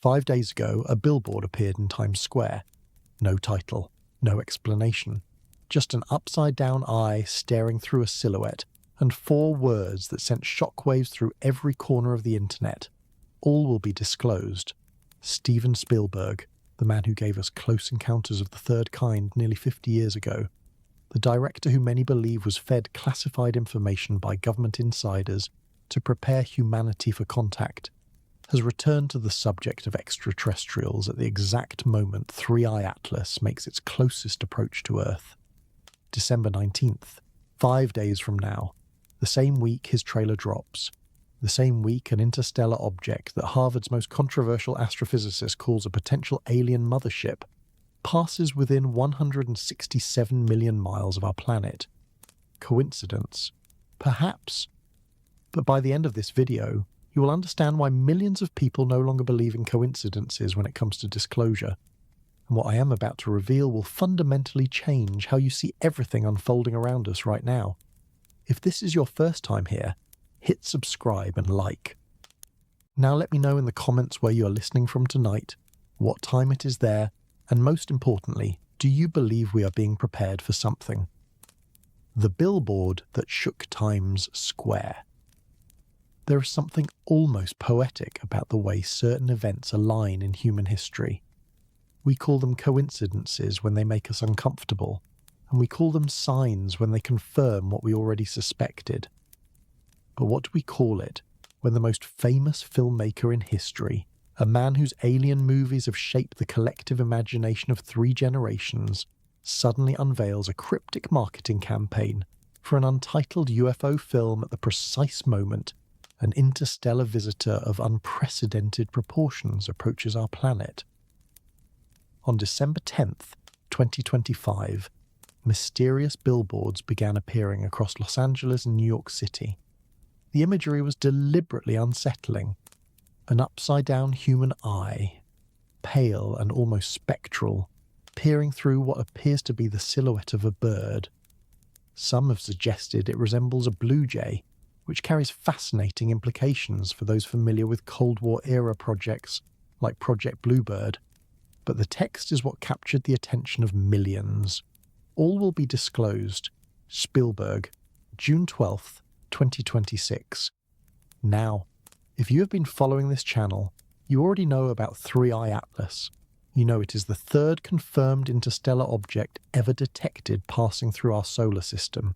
5 days ago, a billboard appeared in Times Square. No title, no explanation. Just an upside-down eye staring through a silhouette, and 4 words that sent shockwaves through every corner of the internet. All will be disclosed. Steven Spielberg, the man who gave us Close Encounters of the Third Kind nearly 50 years ago, the director who many believe was fed classified information by government insiders to prepare humanity for contact, has returned to the subject of extraterrestrials at the exact moment 3i Atlas makes its closest approach to Earth. December 19th, 5 days from now, the same week his trailer drops, the same week an interstellar object that Harvard's most controversial astrophysicist calls a potential alien mothership passes within 167 million miles of our planet. Coincidence? Perhaps. But by the end of this video, you will understand why millions of people no longer believe in coincidences when it comes to disclosure. And what I am about to reveal will fundamentally change how you see everything unfolding around us right now. If this is your first time here, hit subscribe and like. Now let me know in the comments where you are listening from tonight, what time it is there, and most importantly, do you believe we are being prepared for something? The billboard that shook Times Square. There is something almost poetic about the way certain events align in human history. We call them coincidences when they make us uncomfortable, and we call them signs when they confirm what we already suspected. But what do we call it when the most famous filmmaker in history, a man whose alien movies have shaped the collective imagination of 3 generations, suddenly unveils a cryptic marketing campaign for an untitled UFO film at the precise moment an interstellar visitor of unprecedented proportions approaches our planet? On December 10th, 2025, mysterious billboards began appearing across Los Angeles and New York City. The imagery was deliberately unsettling. An upside-down human eye, pale and almost spectral, peering through what appears to be the silhouette of a bird. Some have suggested it resembles a blue jay, which carries fascinating implications for those familiar with Cold War-era projects like Project Bluebird. But the text is what captured the attention of millions. All will be disclosed. Spielberg, June 12th, 2026. Now, if you have been following this channel, you already know about 3i Atlas. You know it is the 3rd confirmed interstellar object ever detected passing through our solar system.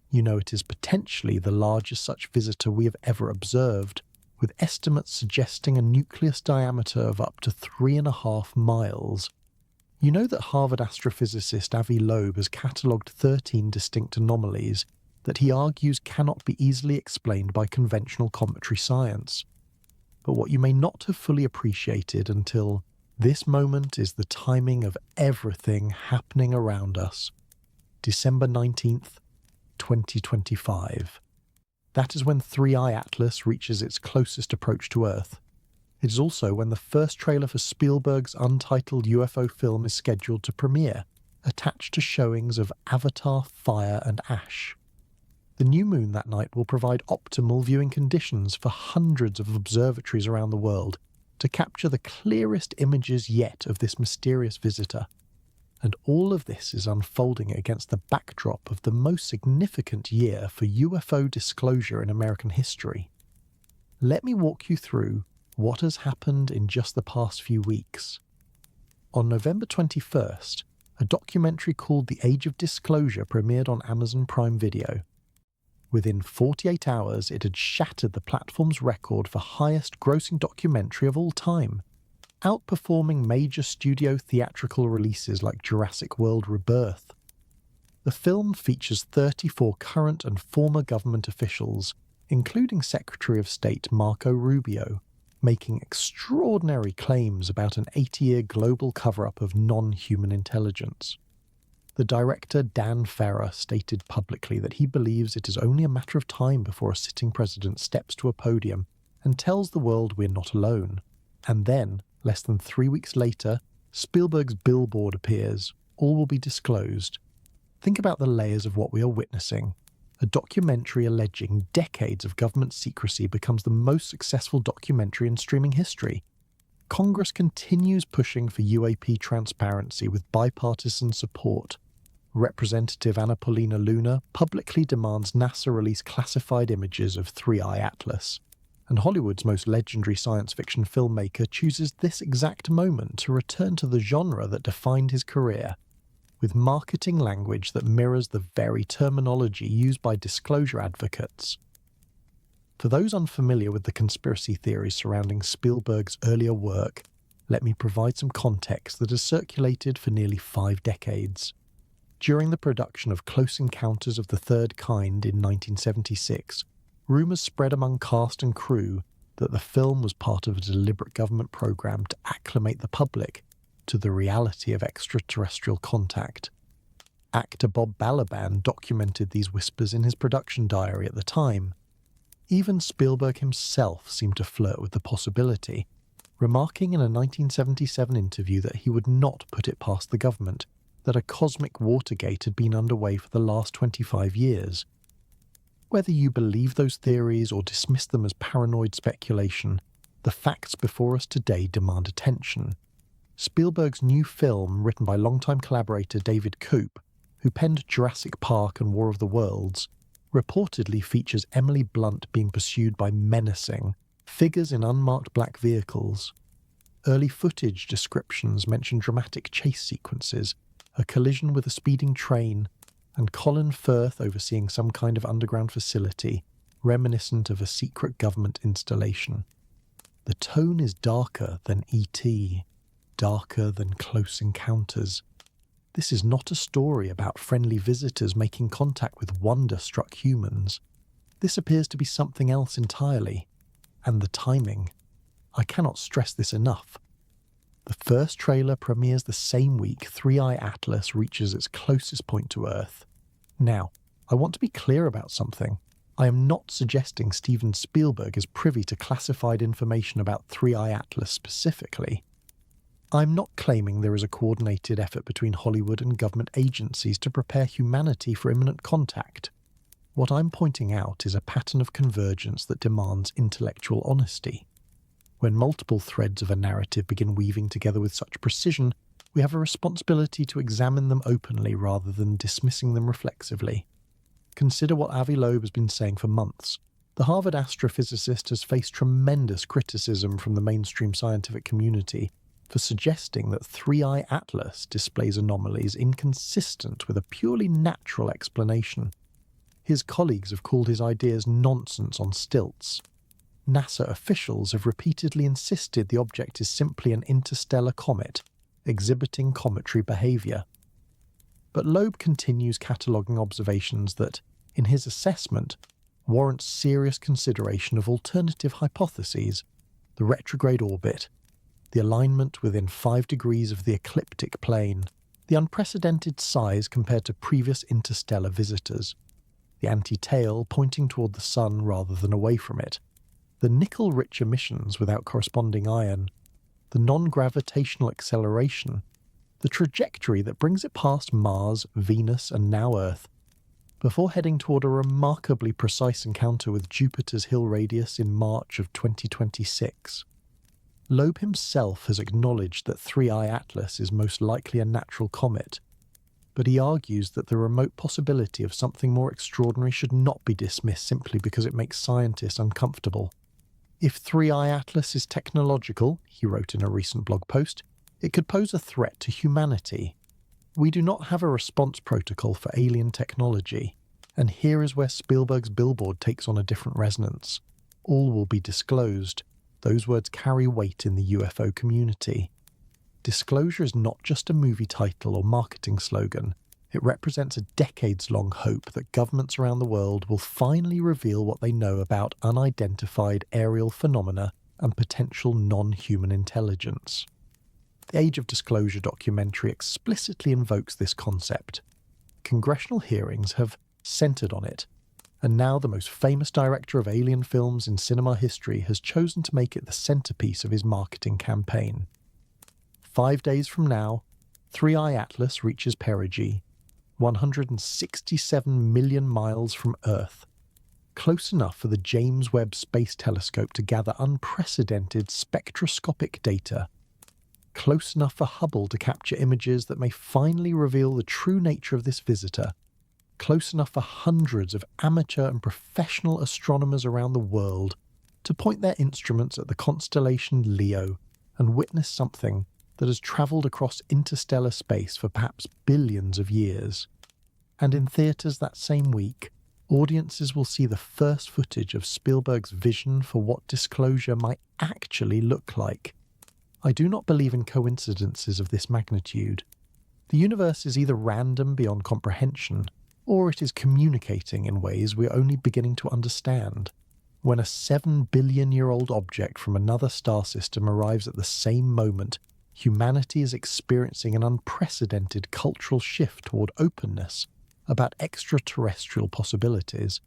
You know it is potentially the largest such visitor we have ever observed, with estimates suggesting a nucleus diameter of up to 3.5 miles. You know that Harvard astrophysicist Avi Loeb has catalogued 13 distinct anomalies that he argues cannot be easily explained by conventional cometary science. But what you may not have fully appreciated until this moment is the timing of everything happening around us. December 19th, 2025. That is when 3i Atlas reaches its closest approach to Earth. It is also when the first trailer for Spielberg's untitled UFO film is scheduled to premiere, attached to showings of Avatar, Fire and Ash. The new moon that night will provide optimal viewing conditions for hundreds of observatories around the world to capture the clearest images yet of this mysterious visitor. And all of this is unfolding against the backdrop of the most significant year for UFO disclosure in American history. Let me walk you through what has happened in just the past few weeks. On November 21st, a documentary called The Age of Disclosure premiered on Amazon Prime Video. Within 48 hours, it had shattered the platform's record for highest grossing documentary of all time, outperforming major studio theatrical releases like Jurassic World Rebirth. The film features 34 current and former government officials, including Secretary of State Marco Rubio, making extraordinary claims about an 80-year global cover-up of non-human intelligence. The director Dan Ferrer stated publicly that he believes it is only a matter of time before a sitting president steps to a podium and tells the world we're not alone. And then, less than 3 weeks later, Spielberg's billboard appears. All will be disclosed. Think about the layers of what we are witnessing. A documentary alleging decades of government secrecy becomes the most successful documentary in streaming history. Congress continues pushing for UAP transparency with bipartisan support. Representative Anna Paulina Luna publicly demands NASA release classified images of Three-Eye Atlas, and Hollywood's most legendary science fiction filmmaker chooses this exact moment to return to the genre that defined his career, with marketing language that mirrors the very terminology used by disclosure advocates. For those unfamiliar with the conspiracy theories surrounding Spielberg's earlier work, let me provide some context that has circulated for nearly 5 decades. During the production of Close Encounters of the Third Kind in 1976, rumours spread among cast and crew that the film was part of a deliberate government program to acclimate the public to the reality of extraterrestrial contact. Actor Bob Balaban documented these whispers in his production diary at the time. Even Spielberg himself seemed to flirt with the possibility, remarking in a 1977 interview that he would not put it past the government that a cosmic Watergate had been underway for the last 25 years. Whether you believe those theories or dismiss them as paranoid speculation, the facts before us today demand attention. Spielberg's new film, written by longtime collaborator David Koepp, who penned Jurassic Park and War of the Worlds, reportedly features Emily Blunt being pursued by menacing figures in unmarked black vehicles. Early footage descriptions mention dramatic chase sequences, a collision with a speeding train, and Colin Firth overseeing some kind of underground facility, reminiscent of a secret government installation. The tone is darker than E.T., darker than Close Encounters. This is not a story about friendly visitors making contact with wonder-struck humans. This appears to be something else entirely. And the timing. I cannot stress this enough. The first trailer premieres the same week Three-Eye Atlas reaches its closest point to Earth. Now, I want to be clear about something. I am not suggesting Steven Spielberg is privy to classified information about Three-Eye Atlas specifically. I'm not claiming there is a coordinated effort between Hollywood and government agencies to prepare humanity for imminent contact. What I'm pointing out is a pattern of convergence that demands intellectual honesty. When multiple threads of a narrative begin weaving together with such precision, we have a responsibility to examine them openly rather than dismissing them reflexively. Consider what Avi Loeb has been saying for months. The Harvard astrophysicist has faced tremendous criticism from the mainstream scientific community for suggesting that Three-Eye Atlas displays anomalies inconsistent with a purely natural explanation. His colleagues have called his ideas nonsense on stilts. NASA officials have repeatedly insisted the object is simply an interstellar comet, exhibiting cometary behaviour. But Loeb continues cataloguing observations that, in his assessment, warrant serious consideration of alternative hypotheses: the retrograde orbit, the alignment within 5 degrees of the ecliptic plane, the unprecedented size compared to previous interstellar visitors, the anti-tail pointing toward the sun rather than away from it, the nickel-rich emissions without corresponding iron, the non-gravitational acceleration, the trajectory that brings it past Mars, Venus, and now Earth, before heading toward a remarkably precise encounter with Jupiter's Hill Radius in March of 2026. Loeb himself has acknowledged that Three-Eye Atlas is most likely a natural comet, but he argues that the remote possibility of something more extraordinary should not be dismissed simply because it makes scientists uncomfortable. If Three-Eye Atlas is technological, he wrote in a recent blog post, it could pose a threat to humanity. We do not have a response protocol for alien technology, and here is where Spielberg's billboard takes on a different resonance. All will be disclosed. Those words carry weight in the UFO community. Disclosure is not just a movie title or marketing slogan. It represents a decades-long hope that governments around the world will finally reveal what they know about unidentified aerial phenomena and potential non-human intelligence. The Age of Disclosure documentary explicitly invokes this concept. Congressional hearings have centered on it, and now the most famous director of alien films in cinema history has chosen to make it the centerpiece of his marketing campaign. 5 days from now, Three-Eye Atlas reaches perigee, 167 million miles from Earth. close enough for the James Webb Space Telescope to gather unprecedented spectroscopic data, close enough for Hubble to capture images that may finally reveal the true nature of this visitor, close enough for hundreds of amateur and professional astronomers around the world to point their instruments at the constellation Leo and witness something that has travelled across interstellar space for perhaps billions of years. And in theatres that same week, audiences will see the first footage of Spielberg's vision for what disclosure might actually look like. I do not believe in coincidences of this magnitude. The universe is either random beyond comprehension, or it is communicating in ways we are only beginning to understand. When a 7-billion-year-old object from another star system arrives at the same moment, humanity is experiencing an unprecedented cultural shift toward openness about extraterrestrial possibilities.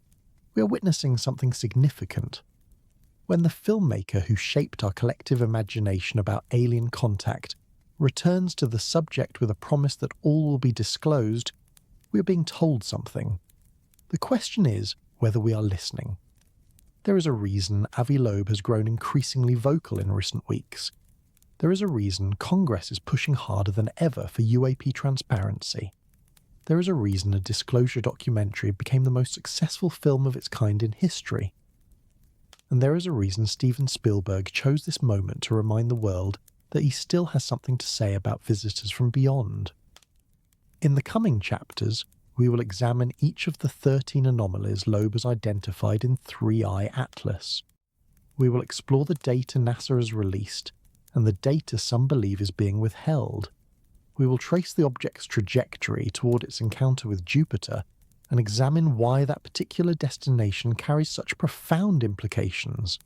We are witnessing something significant. When the filmmaker who shaped our collective imagination about alien contact returns to the subject with a promise that all will be disclosed, we are being told something. The question is whether we are listening. There is a reason Avi Loeb has grown increasingly vocal in recent weeks. There is a reason Congress is pushing harder than ever for UAP transparency. There is a reason a disclosure documentary became the most successful film of its kind in history. And there is a reason Steven Spielberg chose this moment to remind the world that he still has something to say about visitors from beyond. In the coming chapters, we will examine each of the 13 anomalies Loeb has identified in 3i Atlas. We will explore the data NASA has released and the data some believe is being withheld. We will trace the object's trajectory toward its encounter with Jupiter and examine why that particular destination carries such profound implications.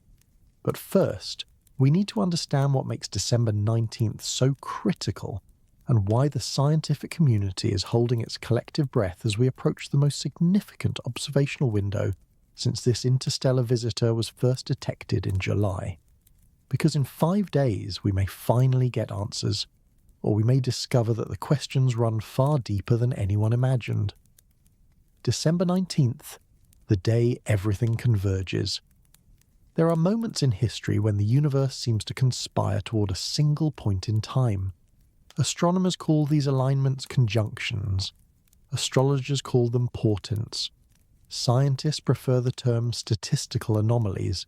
But first, we need to understand what makes December 19th so critical and why the scientific community is holding its collective breath as we approach the most significant observational window since this interstellar visitor was first detected in July. Because in 5 days we may finally get answers, or we may discover that the questions run far deeper than anyone imagined. December 19th, the day everything converges. There are moments in history when the universe seems to conspire toward a single point in time. Astronomers call these alignments conjunctions. Astrologers call them portents. Scientists prefer the term statistical anomalies.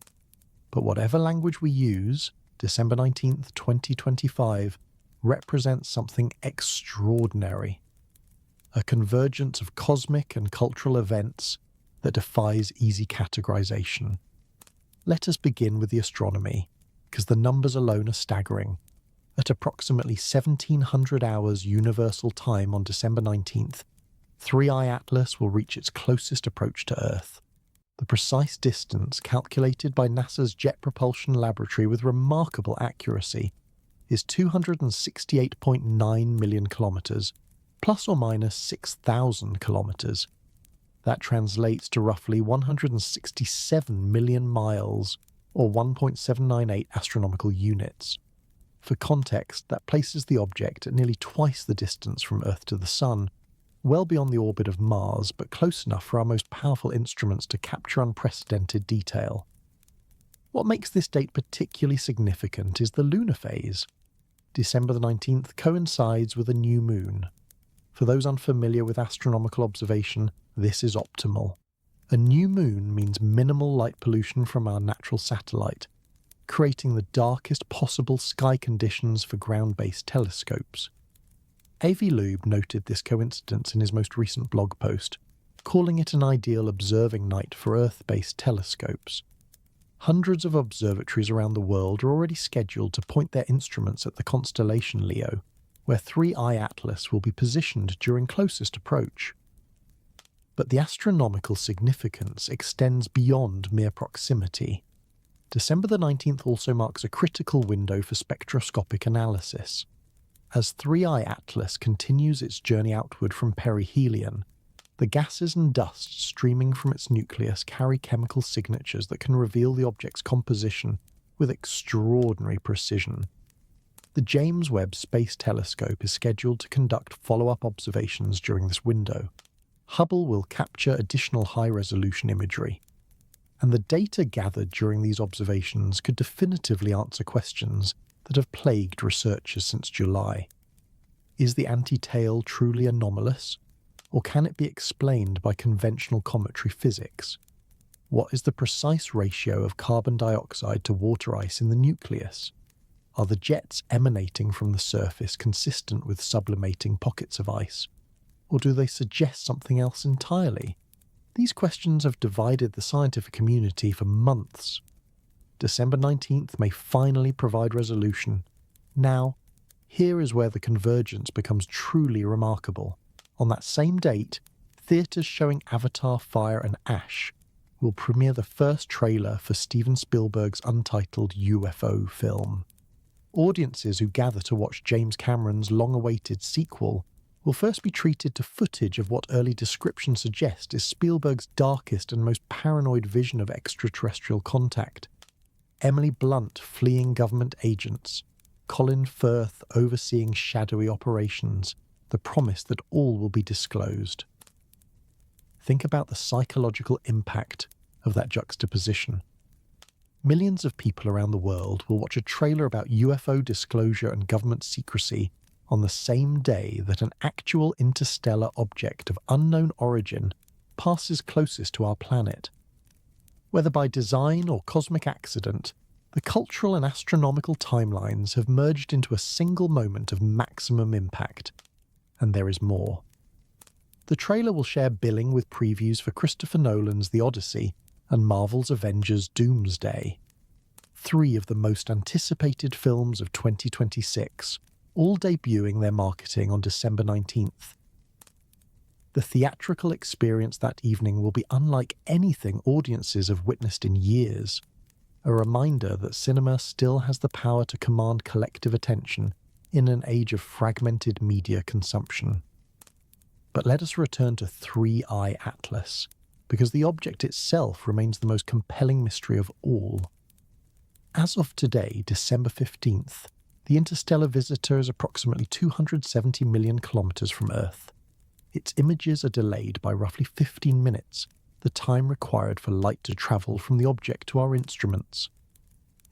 But whatever language we use, December 19th, 2025, represents something extraordinary. A convergence of cosmic and cultural events that defies easy categorization. Let us begin with the astronomy, because the numbers alone are staggering. At approximately 1700 hours universal time on December 19th, 3i Atlas will reach its closest approach to Earth. The precise distance, calculated by NASA's Jet Propulsion Laboratory with remarkable accuracy, is 268.9 million kilometers, plus or minus 6,000 kilometers. That translates to roughly 167 million miles, or 1.798 astronomical units. For context, that places the object at nearly twice the distance from Earth to the Sun, well beyond the orbit of Mars, but close enough for our most powerful instruments to capture unprecedented detail. What makes this date particularly significant is the lunar phase. December the 19th coincides with a new moon. For those unfamiliar with astronomical observation, this is optimal. A new moon means minimal light pollution from our natural satellite, creating the darkest possible sky conditions for ground-based telescopes. Avi Loeb noted this coincidence in his most recent blog post, calling it an ideal observing night for Earth-based telescopes. Hundreds of observatories around the world are already scheduled to point their instruments at the constellation Leo, where 3i Atlas will be positioned during closest approach. But the astronomical significance extends beyond mere proximity. December the 19th also marks a critical window for spectroscopic analysis. As 3i Atlas continues its journey outward from perihelion, the gases and dust streaming from its nucleus carry chemical signatures that can reveal the object's composition with extraordinary precision. The James Webb Space Telescope is scheduled to conduct follow-up observations during this window. Hubble will capture additional high-resolution imagery. and the data gathered during these observations could definitively answer questions that have plagued researchers since July. Is the anti-tail truly anomalous, or can it be explained by conventional cometary physics? What is the precise ratio of carbon dioxide to water ice in the nucleus? Are the jets emanating from the surface consistent with sublimating pockets of ice? Or do they suggest something else entirely? These questions have divided the scientific community for months. December 19th may finally provide resolution. Now, here is where the convergence becomes truly remarkable. On that same date, theatres showing Avatar: Fire and Ash will premiere the first trailer for Steven Spielberg's untitled UFO film. Audiences who gather to watch James Cameron's long-awaited sequel will first be treated to footage of what early descriptions suggest is Spielberg's darkest and most paranoid vision of extraterrestrial contact. Emily Blunt fleeing government agents, Colin Firth overseeing shadowy operations, the promise that all will be disclosed. Think about the psychological impact of that juxtaposition. Millions of people around the world will watch a trailer about UFO disclosure and government secrecy on the same day that an actual interstellar object of unknown origin passes closest to our planet. Whether by design or cosmic accident, the cultural and astronomical timelines have merged into a single moment of maximum impact. And there is more. The trailer will share billing with previews for Christopher Nolan's The Odyssey and Marvel's Avengers: Doomsday. 3 of the most anticipated films of 2026, all debuting their marketing on December 19th. The theatrical experience that evening will be unlike anything audiences have witnessed in years, a reminder that cinema still has the power to command collective attention in an age of fragmented media consumption. But let us return to 3-Eye Atlas, because the object itself remains the most compelling mystery of all. As of today, December 15th, the interstellar visitor is approximately 270 million kilometers from Earth. Its images are delayed by roughly 15 minutes, the time required for light to travel from the object to our instruments.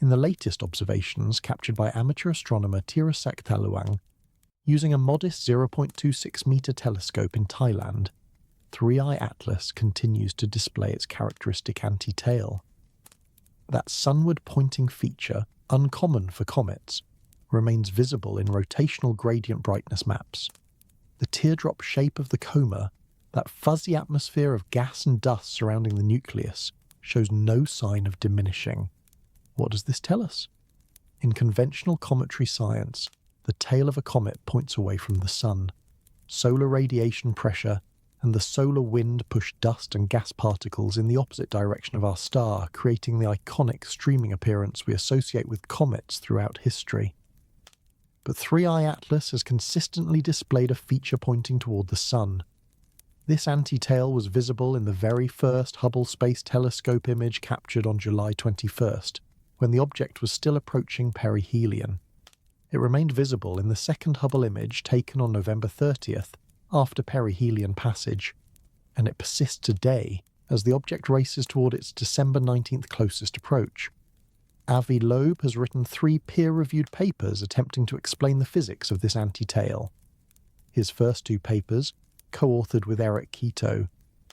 In the latest observations captured by amateur astronomer Tirasak Taluang, using a modest 0.26-meter telescope in Thailand, 3-Eye Atlas continues to display its characteristic anti-tail. That sunward-pointing feature, uncommon for comets, remains visible in rotational gradient brightness maps. The teardrop shape of the coma, that fuzzy atmosphere of gas and dust surrounding the nucleus, shows no sign of diminishing. What does this tell us? In conventional cometary science, the tail of a comet points away from the sun. Solar radiation pressure and the solar wind push dust and gas particles in the opposite direction of our star, creating the iconic streaming appearance we associate with comets throughout history. But 3-Eye Atlas has consistently displayed a feature pointing toward the sun. This anti-tail was visible in the very first Hubble Space Telescope image captured on July 21st, when the object was still approaching perihelion. It remained visible in the second Hubble image taken on November 30th, after perihelion passage, and it persists today as the object races toward its December 19th closest approach. Avi Loeb has written 3 peer-reviewed papers attempting to explain the physics of this anti-tail. His first 2 papers, co-authored with Eric Quito,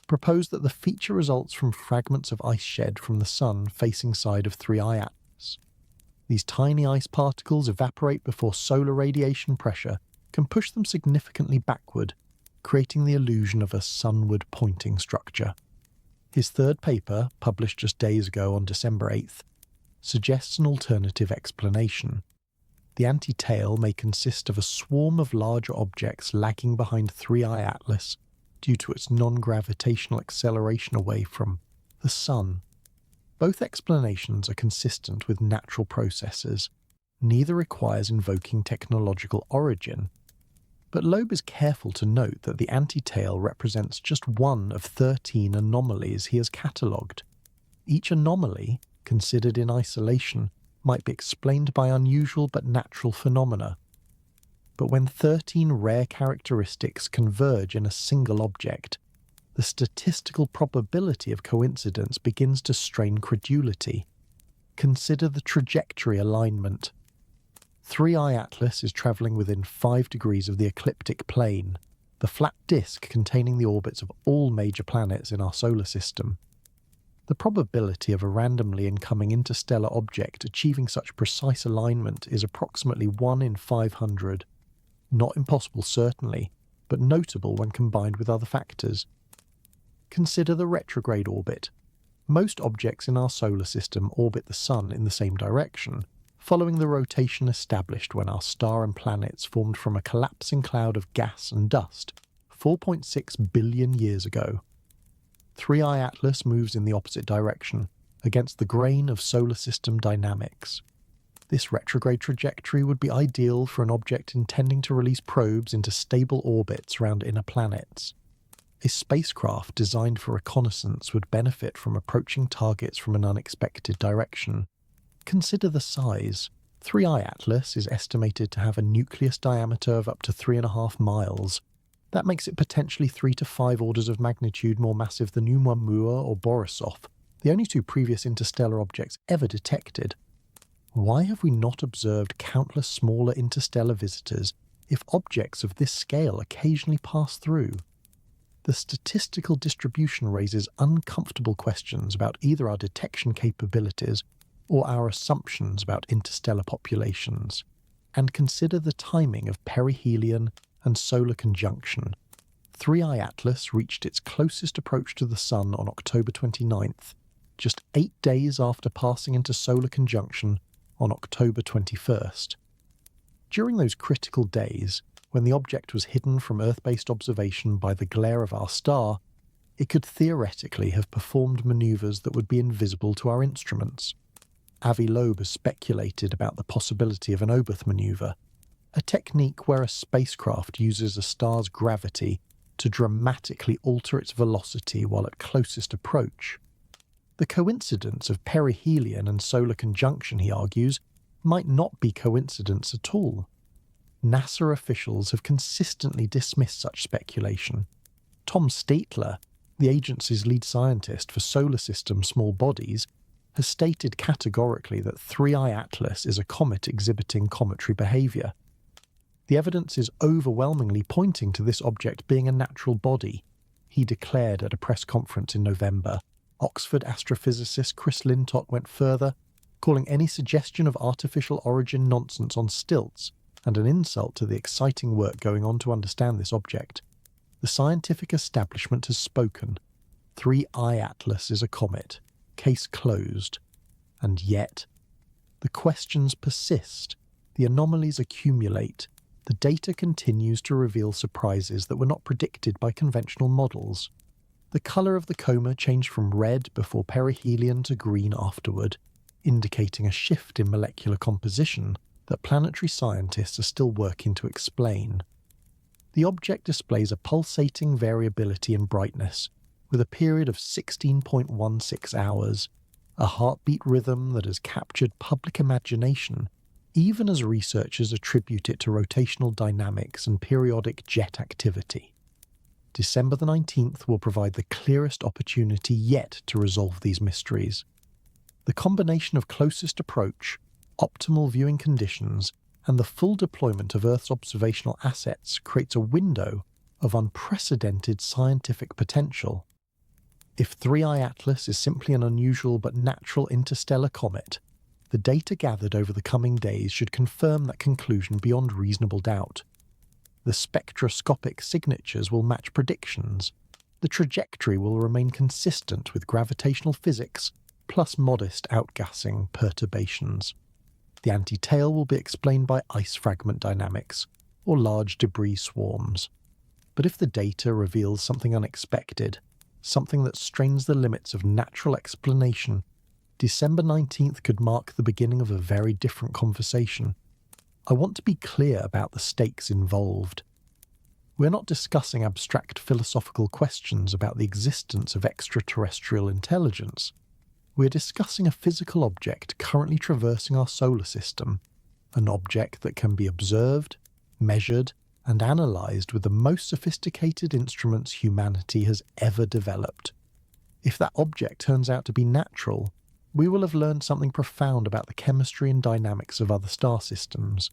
propose that the feature results from fragments of ice shed from the sun facing side of 3-Eye Atlas. These tiny ice particles evaporate before solar radiation pressure can push them significantly backward, creating the illusion of a sunward-pointing structure. His third paper, published just days ago on December 8th, suggests an alternative explanation. The anti-tail may consist of a swarm of larger objects lagging behind 3-Eye Atlas due to its non-gravitational acceleration away from the sun. Both explanations are consistent with natural processes. Neither requires invoking technological origin. But Loeb is careful to note that the anti-tail represents just one of 13 anomalies he has catalogued. Each anomaly, considered in isolation, might be explained by unusual but natural phenomena. But when 13 rare characteristics converge in a single object, the the statistical probability of coincidence begins to strain credulity. Consider the trajectory alignment. 3i Atlas is travelling within 5 degrees of the ecliptic plane, the flat disk containing the orbits of all major planets in our solar system. The probability of a randomly incoming interstellar object achieving such precise alignment is approximately 1 in 500. Not impossible, certainly, but notable when combined with other factors. Consider the retrograde orbit. Most objects in our solar system orbit the Sun in the same direction, following the rotation established when our star and planets formed from a collapsing cloud of gas and dust 4.6 billion years ago. 3i Atlas moves in the opposite direction, against the grain of solar system dynamics. This retrograde trajectory would be ideal for an object intending to release probes into stable orbits around inner planets. A spacecraft designed for reconnaissance would benefit from approaching targets from an unexpected direction. Consider the size. 3i Atlas is estimated to have a nucleus diameter of up to 3.5 miles. That makes it potentially 3 to 5 orders of magnitude more massive than Oumuamua or Borisov, the only 2 previous interstellar objects ever detected. Why have we not observed countless smaller interstellar visitors if objects of this scale occasionally pass through? The statistical distribution raises uncomfortable questions about either our detection capabilities or our assumptions about interstellar populations. And consider the timing of perihelion and solar conjunction. 3i Atlas reached its closest approach to the Sun on October 29th, just 8 days after passing into solar conjunction on October 21st. During those critical days, when the object was hidden from Earth-based observation by the glare of our star, it could theoretically have performed maneuvers that would be invisible to our instruments. Avi Loeb has speculated about the possibility of an Oberth maneuver, a technique where a spacecraft uses a star's gravity to dramatically alter its velocity while at closest approach. The coincidence of perihelion and solar conjunction, he argues, might not be coincidence at all. NASA officials have consistently dismissed such speculation. Tom Steitler, the agency's lead scientist for solar system small bodies, has stated categorically that 3i Atlas is a comet exhibiting cometary behaviour. The evidence is overwhelmingly pointing to this object being a natural body, he declared at a press conference in November. Oxford astrophysicist Chris Lintott went further, calling any suggestion of artificial origin nonsense on stilts and an insult to the exciting work going on to understand this object. The scientific establishment has spoken. 3i Atlas is a comet. Case closed. And yet, the questions persist. The anomalies accumulate. The data continues to reveal surprises that were not predicted by conventional models. The colour of the coma changed from red before perihelion to green afterward, indicating a shift in molecular composition that planetary scientists are still working to explain. The object displays a pulsating variability in brightness, with a period of 16.16 hours, a heartbeat rhythm that has captured public imagination, even as researchers attribute it to rotational dynamics and periodic jet activity. December the 19th will provide the clearest opportunity yet to resolve these mysteries. The combination of closest approach, optimal viewing conditions, and the full deployment of Earth's observational assets creates a window of unprecedented scientific potential. If 3i Atlas is simply an unusual but natural interstellar comet, the data gathered over the coming days should confirm that conclusion beyond reasonable doubt. The spectroscopic signatures will match predictions. The trajectory will remain consistent with gravitational physics, plus modest outgassing perturbations. The anti-tail will be explained by ice fragment dynamics, or large debris swarms. But if the data reveals something unexpected, something that strains the limits of natural explanation, December 19th could mark the beginning of a very different conversation. I want to be clear about the stakes involved. We're not discussing abstract philosophical questions about the existence of extraterrestrial intelligence. We're discussing a physical object currently traversing our solar system, an object that can be observed, measured, and analysed with the most sophisticated instruments humanity has ever developed. If that object turns out to be natural, we will have learned something profound about the chemistry and dynamics of other star systems.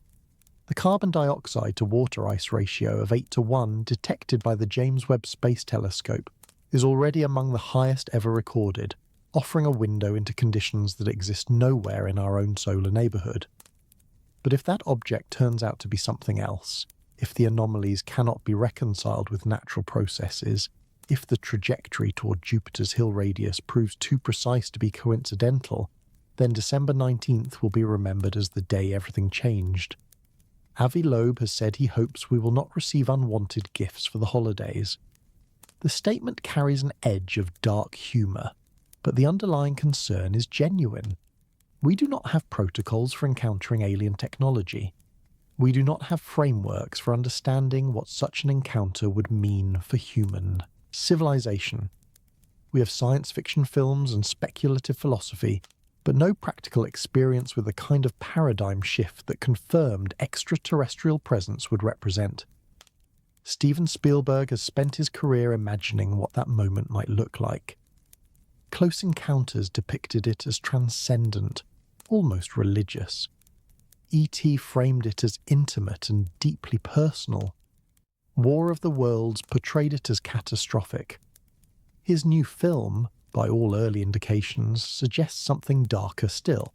The carbon dioxide to water ice ratio of 8:1 detected by the James Webb Space Telescope is already among the highest ever recorded, offering a window into conditions that exist nowhere in our own solar neighbourhood. But if that object turns out to be something else, if the anomalies cannot be reconciled with natural processes, if the trajectory toward Jupiter's Hill radius proves too precise to be coincidental, then December 19th will be remembered as the day everything changed. Avi Loeb has said he hopes we will not receive unwanted gifts for the holidays. The statement carries an edge of dark humour, but the underlying concern is genuine. We do not have protocols for encountering alien technology. We do not have frameworks for understanding what such an encounter would mean for human civilization. We have science fiction films and speculative philosophy, but no practical experience with the kind of paradigm shift that confirmed extraterrestrial presence would represent. Steven Spielberg has spent his career imagining what that moment might look like. Close Encounters depicted it as transcendent, almost religious. E.T. framed it as intimate and deeply personal. War of the Worlds portrayed it as catastrophic. His new film, by all early indications, suggests something darker still.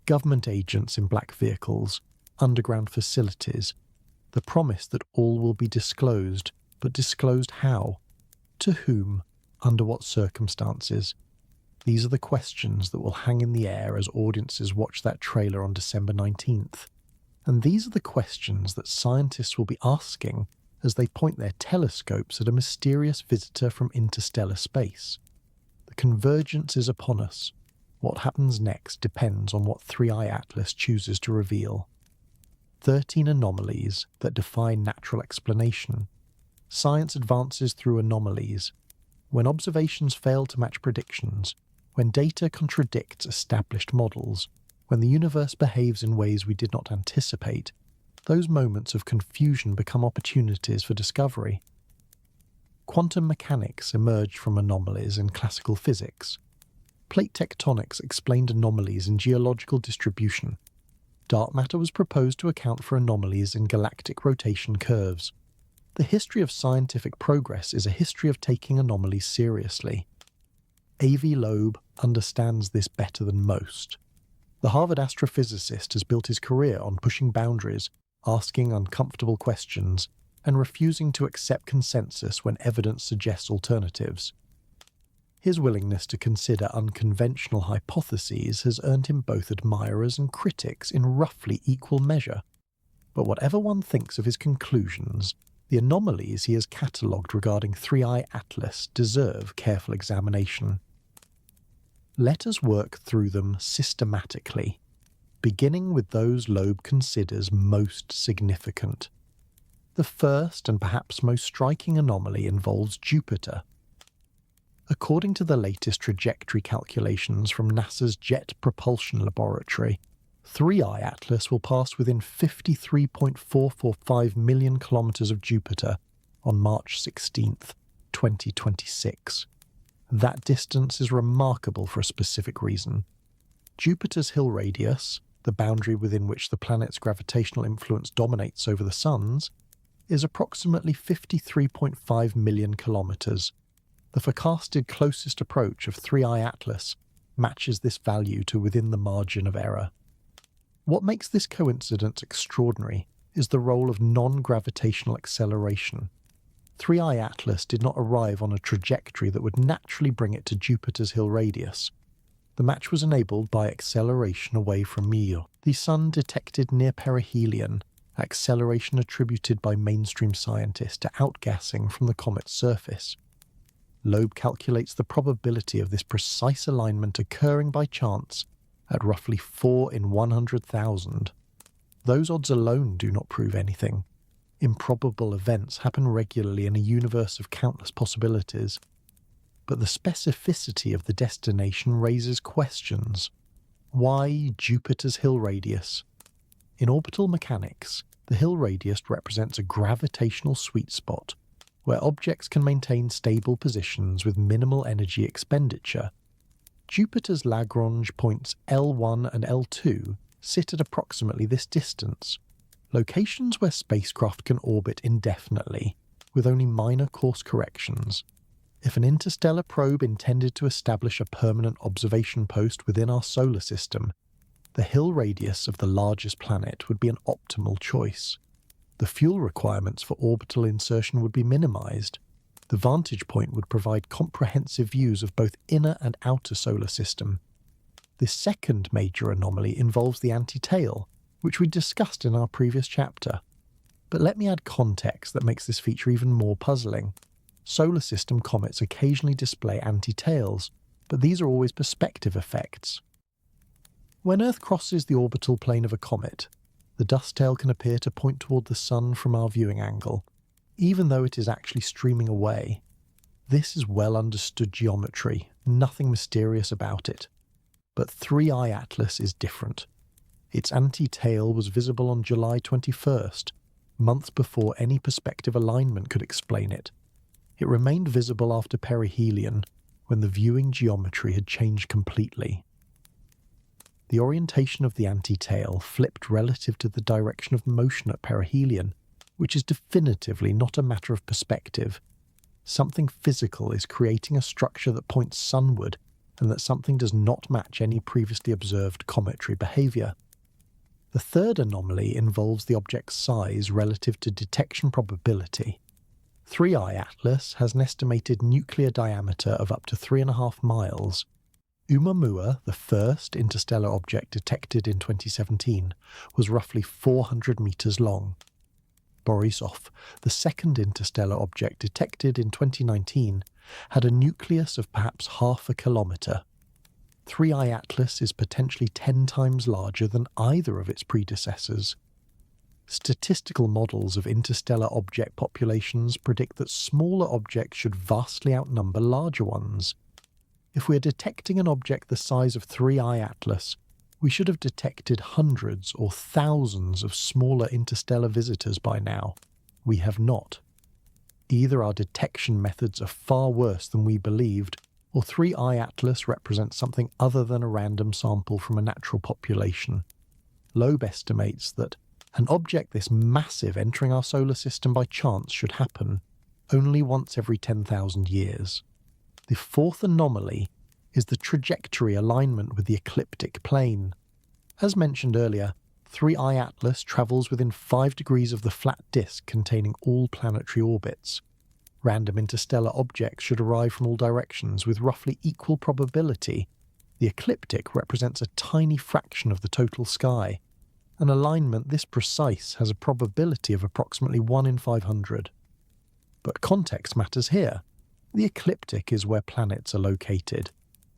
Government agents in black vehicles, underground facilities, the promise that all will be disclosed, but disclosed how? To whom? Under what circumstances? These are the questions that will hang in the air as audiences watch that trailer on December 19th. And these are the questions that scientists will be asking as they point their telescopes at a mysterious visitor from interstellar space. The convergence is upon us. What happens next depends on what 3i Atlas chooses to reveal. 13 anomalies that defy natural explanation. Science advances through anomalies. When observations fail to match predictions, when data contradicts established models, when the universe behaves in ways we did not anticipate, those moments of confusion become opportunities for discovery. Quantum mechanics emerged from anomalies in classical physics. Plate tectonics explained anomalies in geological distribution. Dark matter was proposed to account for anomalies in galactic rotation curves. The history of scientific progress is a history of taking anomalies seriously. Avi Loeb understands this better than most. The Harvard astrophysicist has built his career on pushing boundaries, asking uncomfortable questions, and refusing to accept consensus when evidence suggests alternatives. His willingness to consider unconventional hypotheses has earned him both admirers and critics in roughly equal measure. But whatever one thinks of his conclusions, the anomalies he has catalogued regarding 3i Atlas deserve careful examination. Let us work through them systematically, beginning with those Loeb considers most significant. The first and perhaps most striking anomaly involves Jupiter. According to the latest trajectory calculations from NASA's Jet Propulsion Laboratory, 3i Atlas will pass within 53.445 million kilometres of Jupiter on March 16th, 2026. That distance is remarkable for a specific reason. Jupiter's Hill radius, the boundary within which the planet's gravitational influence dominates over the Sun's, is approximately 53.5 million kilometres. The forecasted closest approach of 3i Atlas matches this value to within the margin of error. What makes this coincidence extraordinary is the role of non-gravitational acceleration. 3i Atlas did not arrive on a trajectory that would naturally bring it to Jupiter's Hill radius. The match was enabled by acceleration away from Io, the Sun detected near perihelion, acceleration attributed by mainstream scientists to outgassing from the comet's surface. Loeb calculates the probability of this precise alignment occurring by chance at roughly 4 in 100,000. Those odds alone do not prove anything. Improbable events happen regularly in a universe of countless possibilities. But the specificity of the destination raises questions. Why Jupiter's Hill radius? In orbital mechanics, The Hill radius represents a gravitational sweet spot, where objects can maintain stable positions with minimal energy expenditure. Jupiter's Lagrange points L1 and L2 sit at approximately this distance, locations where spacecraft can orbit indefinitely, with only minor course corrections. If an interstellar probe intended to establish a permanent observation post within our solar system, the Hill radius of the largest planet would be an optimal choice. The fuel requirements for orbital insertion would be minimized. The vantage point would provide comprehensive views of both inner and outer solar system. This second major anomaly involves the anti-tail, which we discussed in our previous chapter. But let me add context that makes this feature even more puzzling. Solar system comets occasionally display anti-tails, but these are always perspective effects. When Earth crosses the orbital plane of a comet, the dust tail can appear to point toward the Sun from our viewing angle, even though it is actually streaming away. This is well understood geometry, nothing mysterious about it. But 3I Atlas is different. Its anti-tail was visible on July 21st, months before any perspective alignment could explain it. It remained visible after perihelion, when the viewing geometry had changed completely. The orientation of the anti-tail flipped relative to the direction of motion at perihelion, which is definitively not a matter of perspective. Something physical is creating a structure that points sunward, and that something does not match any previously observed cometary behavior. The third anomaly involves the object's size relative to detection probability. 3I Atlas has an estimated nuclear diameter of up to 3.5 miles. Oumuamua, the first interstellar object detected in 2017, was roughly 400 meters long. Borisov, the second interstellar object detected in 2019, had a nucleus of perhaps 0.5 kilometer. 3I Atlas is potentially 10 times larger than either of its predecessors. Statistical models of interstellar object populations predict that smaller objects should vastly outnumber larger ones. If we are detecting an object the size of 3I Atlas, we should have detected hundreds or thousands of smaller interstellar visitors by now. We have not. Either our detection methods are far worse than we believed, or 3I Atlas represents something other than a random sample from a natural population. Loeb estimates that an object this massive entering our solar system by chance should happen only once every 10,000 years. The fourth anomaly is the trajectory alignment with the ecliptic plane. As mentioned earlier, 3I Atlas travels within 5 degrees of the flat disk containing all planetary orbits. Random interstellar objects should arrive from all directions with roughly equal probability. The ecliptic represents a tiny fraction of the total sky. An alignment this precise has a probability of approximately 1 in 500. But context matters here. The ecliptic is where planets are located.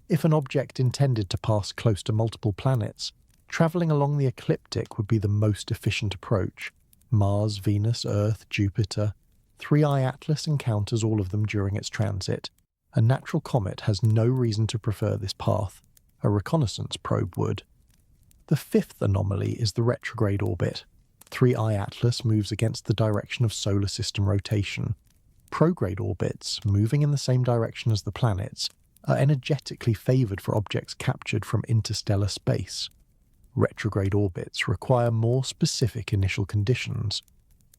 If an object intended to pass close to multiple planets, travelling along the ecliptic would be the most efficient approach. Mars, Venus, Earth, Jupiter. 3I Atlas encounters all of them during its transit. A natural comet has no reason to prefer this path. A reconnaissance probe would. The fifth anomaly is the retrograde orbit. 3I Atlas moves against the direction of solar system rotation. Prograde orbits, moving in the same direction as the planets, are energetically favoured for objects captured from interstellar space. Retrograde orbits require more specific initial conditions.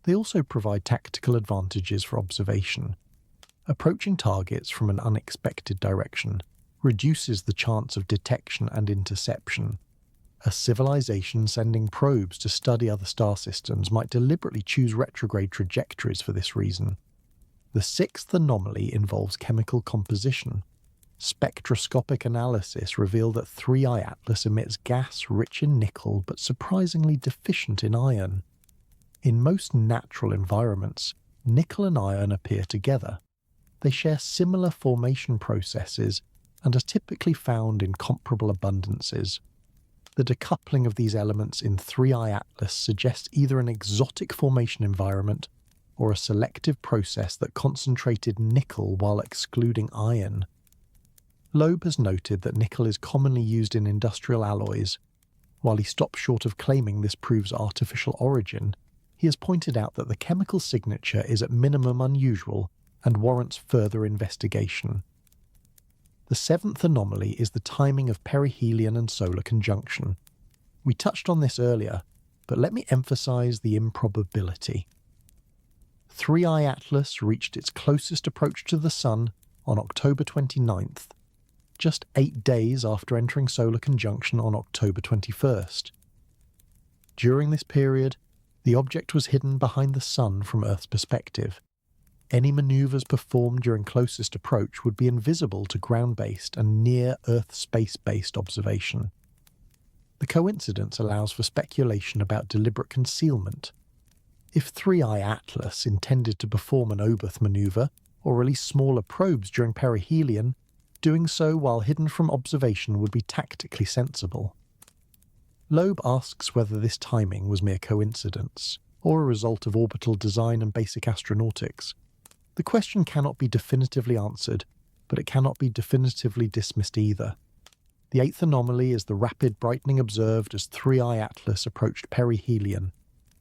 They also provide tactical advantages for observation. Approaching targets from an unexpected direction reduces the chance of detection and interception. A civilization sending probes to study other star systems might deliberately choose retrograde trajectories for this reason. The sixth anomaly involves chemical composition. Spectroscopic analysis revealed that 3I Atlas emits gas rich in nickel but surprisingly deficient in iron. In most natural environments, nickel and iron appear together. They share similar formation processes and are typically found in comparable abundances. The decoupling of these elements in 3I Atlas suggests either an exotic formation environment or a selective process that concentrated nickel while excluding iron. Loeb has noted that nickel is commonly used in industrial alloys. While he stops short of claiming this proves artificial origin, he has pointed out that the chemical signature is at minimum unusual and warrants further investigation. The seventh anomaly is the timing of perihelion and solar conjunction. We touched on this earlier, but let me emphasize the improbability. 3I Atlas reached its closest approach to the Sun on October 29th, just 8 days after entering solar conjunction on October 21st. During this period, the object was hidden behind the Sun from Earth's perspective. Any maneuvers performed during closest approach would be invisible to ground-based and near-Earth space-based observation. The coincidence allows for speculation about deliberate concealment. If 3I Atlas intended to perform an Oberth maneuver or release smaller probes during perihelion, doing so while hidden from observation would be tactically sensible. Loeb asks whether this timing was mere coincidence, or a result of orbital design and basic astronautics. The question cannot be definitively answered, but it cannot be definitively dismissed either. The eighth anomaly is the rapid brightening observed as 3I Atlas approached perihelion.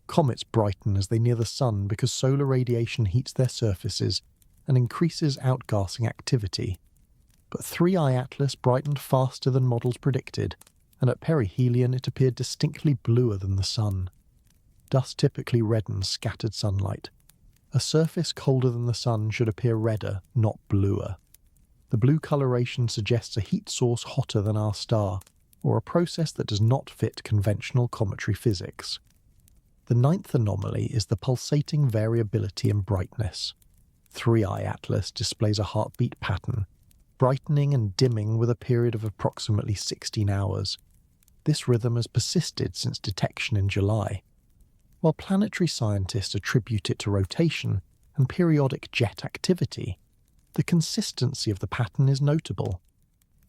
Comets brighten as they near the Sun because solar radiation heats their surfaces and increases outgassing activity. But 3I Atlas brightened faster than models predicted, and at perihelion it appeared distinctly bluer than the Sun. Dust typically reddens scattered sunlight. A surface colder than the Sun should appear redder, not bluer. The blue coloration suggests a heat source hotter than our star, or a process that does not fit conventional cometary physics. The ninth anomaly is the pulsating variability in brightness. 3I Atlas displays a heartbeat pattern, brightening and dimming with a period of approximately 16 hours. This rhythm has persisted since detection in July. While planetary scientists attribute it to rotation and periodic jet activity, the consistency of the pattern is notable.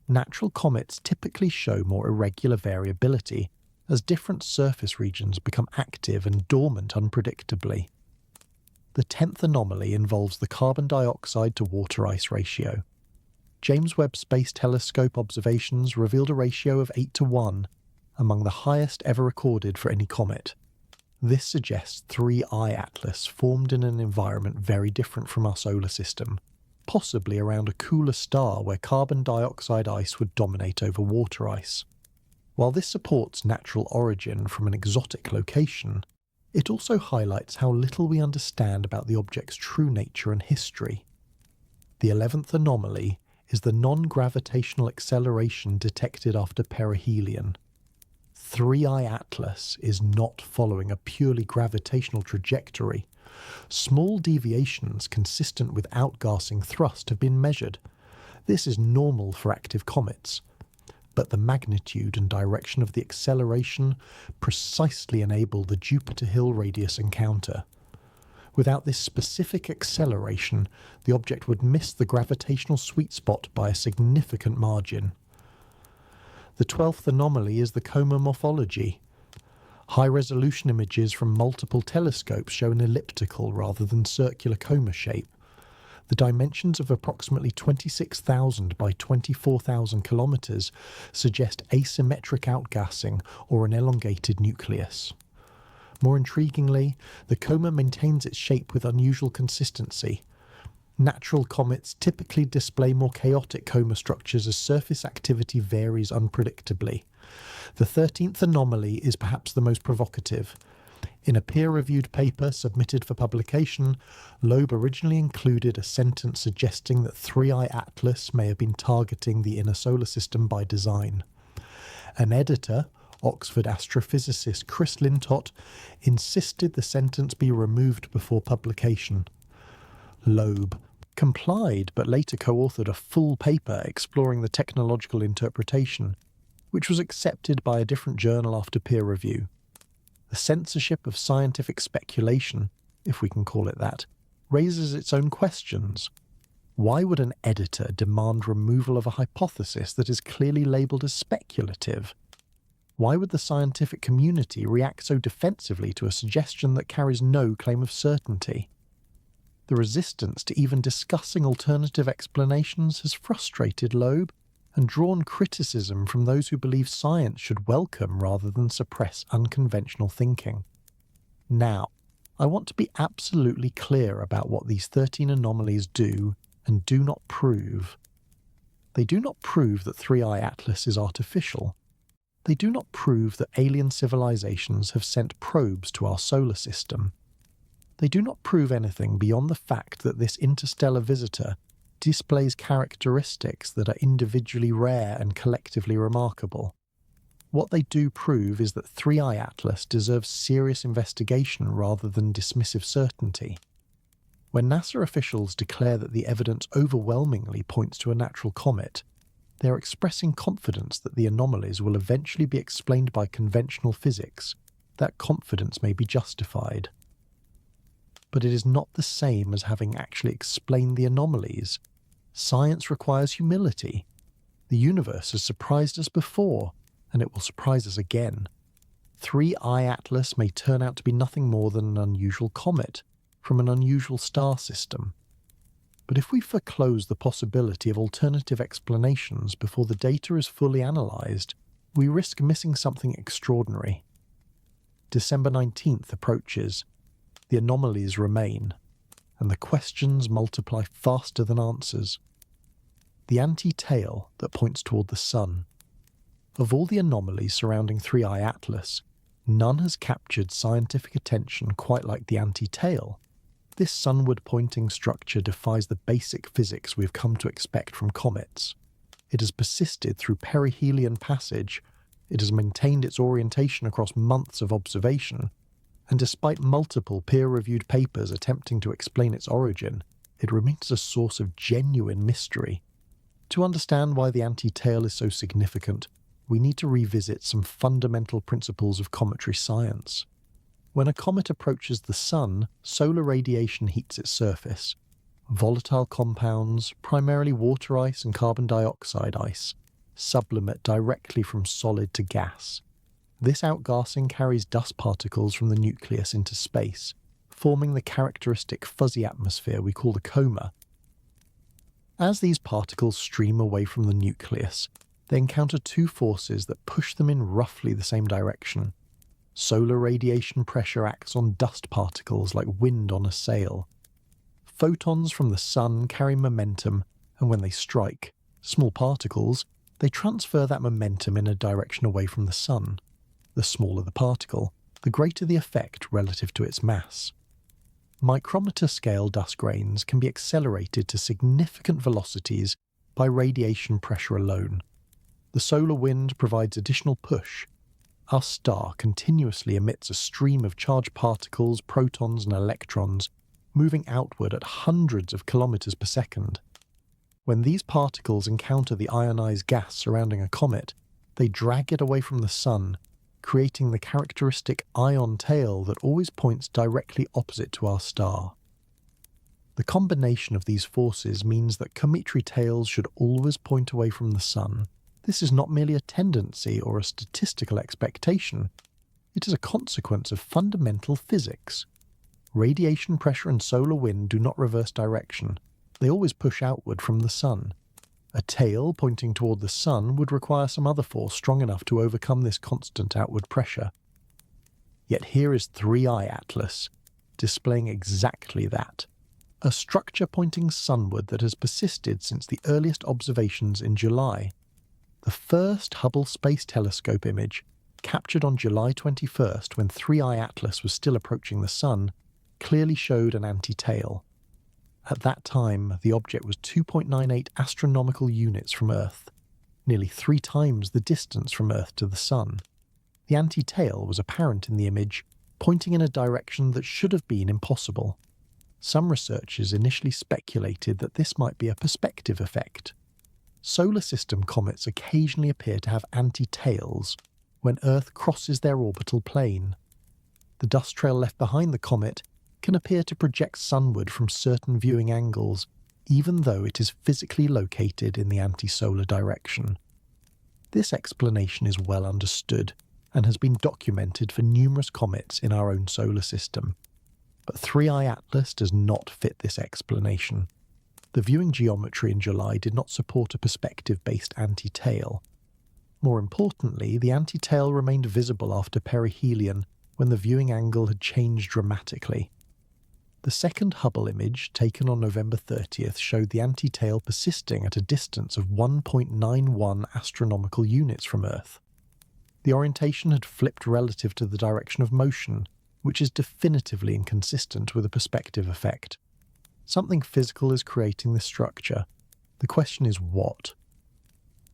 Natural comets typically show more irregular variability as different surface regions become active and dormant unpredictably. The 10th anomaly involves the carbon dioxide to water ice ratio. James Webb Space Telescope observations revealed a ratio of 8:1, among the highest ever recorded for any comet. This suggests 3I Atlas formed in an environment very different from our solar system, possibly around a cooler star where carbon dioxide ice would dominate over water ice. While this supports natural origin from an exotic location, it also highlights how little we understand about the object's true nature and history. The 11th anomaly is the non-gravitational acceleration detected after perihelion. 3I Atlas is not following a purely gravitational trajectory. Small deviations consistent with outgassing thrust have been measured. This is normal for active comets, but the magnitude and direction of the acceleration precisely enable the Jupiter Hill radius encounter. Without this specific acceleration, the object would miss the gravitational sweet spot by a significant margin. The 12th anomaly is the coma morphology. High-resolution images from multiple telescopes show an elliptical rather than circular coma shape. The dimensions of approximately 26,000 by 24,000 kilometers suggest asymmetric outgassing or an elongated nucleus. More intriguingly, the coma maintains its shape with unusual consistency. Natural comets typically display more chaotic coma structures as surface activity varies unpredictably. The 13th anomaly is perhaps the most provocative. In a peer-reviewed paper submitted for publication, Loeb originally included a sentence suggesting that 3I Atlas may have been targeting the inner solar system by design. An editor, Oxford astrophysicist Chris Lintott, insisted the sentence be removed before publication. Loeb complied, but later co-authored a full paper exploring the technological interpretation, which was accepted by a different journal after peer review. The censorship of scientific speculation, if we can call it that, raises its own questions. Why would an editor demand removal of a hypothesis that is clearly labelled as speculative? Why would the scientific community react so defensively to a suggestion that carries no claim of certainty? The resistance to even discussing alternative explanations has frustrated Loeb and drawn criticism from those who believe science should welcome rather than suppress unconventional thinking. Now, I want to be absolutely clear about what these 13 anomalies do and do not prove. They do not prove that 3i Atlas is artificial. They do not prove that alien civilizations have sent probes to our solar system. They do not prove anything beyond the fact that this interstellar visitor displays characteristics that are individually rare and collectively remarkable. What they do prove is that 3i Atlas deserves serious investigation rather than dismissive certainty. When NASA officials declare that the evidence overwhelmingly points to a natural comet, they are expressing confidence that the anomalies will eventually be explained by conventional physics. That confidence may be justified. But it is not the same as having actually explained the anomalies. Science requires humility. The universe has surprised us before, and it will surprise us again. 3i Atlas may turn out to be nothing more than an unusual comet from an unusual star system. But if we foreclose the possibility of alternative explanations before the data is fully analysed, we risk missing something extraordinary. December 19th approaches. The anomalies remain, and the questions multiply faster than answers. The anti-tail that points toward the sun. Of all the anomalies surrounding 3i Atlas, none has captured scientific attention quite like the anti-tail. This sunward-pointing structure defies the basic physics we've come to expect from comets. It has persisted through perihelion passage, it has maintained its orientation across months of observation, and despite multiple peer-reviewed papers attempting to explain its origin, it remains a source of genuine mystery. To understand why the anti-tail is so significant, we need to revisit some fundamental principles of cometary science. When a comet approaches the Sun, solar radiation heats its surface. Volatile compounds, primarily water ice and carbon dioxide ice, sublimate directly from solid to gas. This outgassing carries dust particles from the nucleus into space, forming the characteristic fuzzy atmosphere we call the coma. As these particles stream away from the nucleus, they encounter two forces that push them in roughly the same direction. Solar radiation pressure acts on dust particles like wind on a sail. Photons from the sun carry momentum, and when they strike, small particles, they transfer that momentum in a direction away from the sun. The smaller the particle, the greater the effect relative to its mass. Micrometer-scale dust grains can be accelerated to significant velocities by radiation pressure alone. The solar wind provides additional push. Our star continuously emits a stream of charged particles, protons and electrons, moving outward at hundreds of kilometers per second. When these particles encounter the ionized gas surrounding a comet, they drag it away from the sun, creating the characteristic ion tail that always points directly opposite to our star. The combination of these forces means that cometary tails should always point away from the sun. This is not merely a tendency or a statistical expectation. It is a consequence of fundamental physics. Radiation pressure and solar wind do not reverse direction. They always push outward from the sun. A tail pointing toward the sun would require some other force strong enough to overcome this constant outward pressure. Yet here is 3i Atlas, displaying exactly that. A structure pointing sunward that has persisted since the earliest observations in July. The first Hubble Space Telescope image, captured on July 21st when 3i Atlas was still approaching the Sun, clearly showed an anti-tail. At that time, the object was 2.98 astronomical units from Earth, nearly 3 times the distance from Earth to the Sun. The anti-tail was apparent in the image, pointing in a direction that should have been impossible. Some researchers initially speculated that this might be a perspective effect. Solar system comets occasionally appear to have anti-tails when Earth crosses their orbital plane. The dust trail left behind the comet can appear to project sunward from certain viewing angles, even though it is physically located in the anti-solar direction. This explanation is well understood and has been documented for numerous comets in our own solar system. But 3i Atlas does not fit this explanation. The viewing geometry in July did not support a perspective-based anti-tail. More importantly, the anti-tail remained visible after perihelion when the viewing angle had changed dramatically. The second Hubble image, taken on November 30th, showed the anti-tail persisting at a distance of 1.91 astronomical units from Earth. The orientation had flipped relative to the direction of motion, which is definitively inconsistent with a perspective effect. Something physical is creating this structure. The question is what?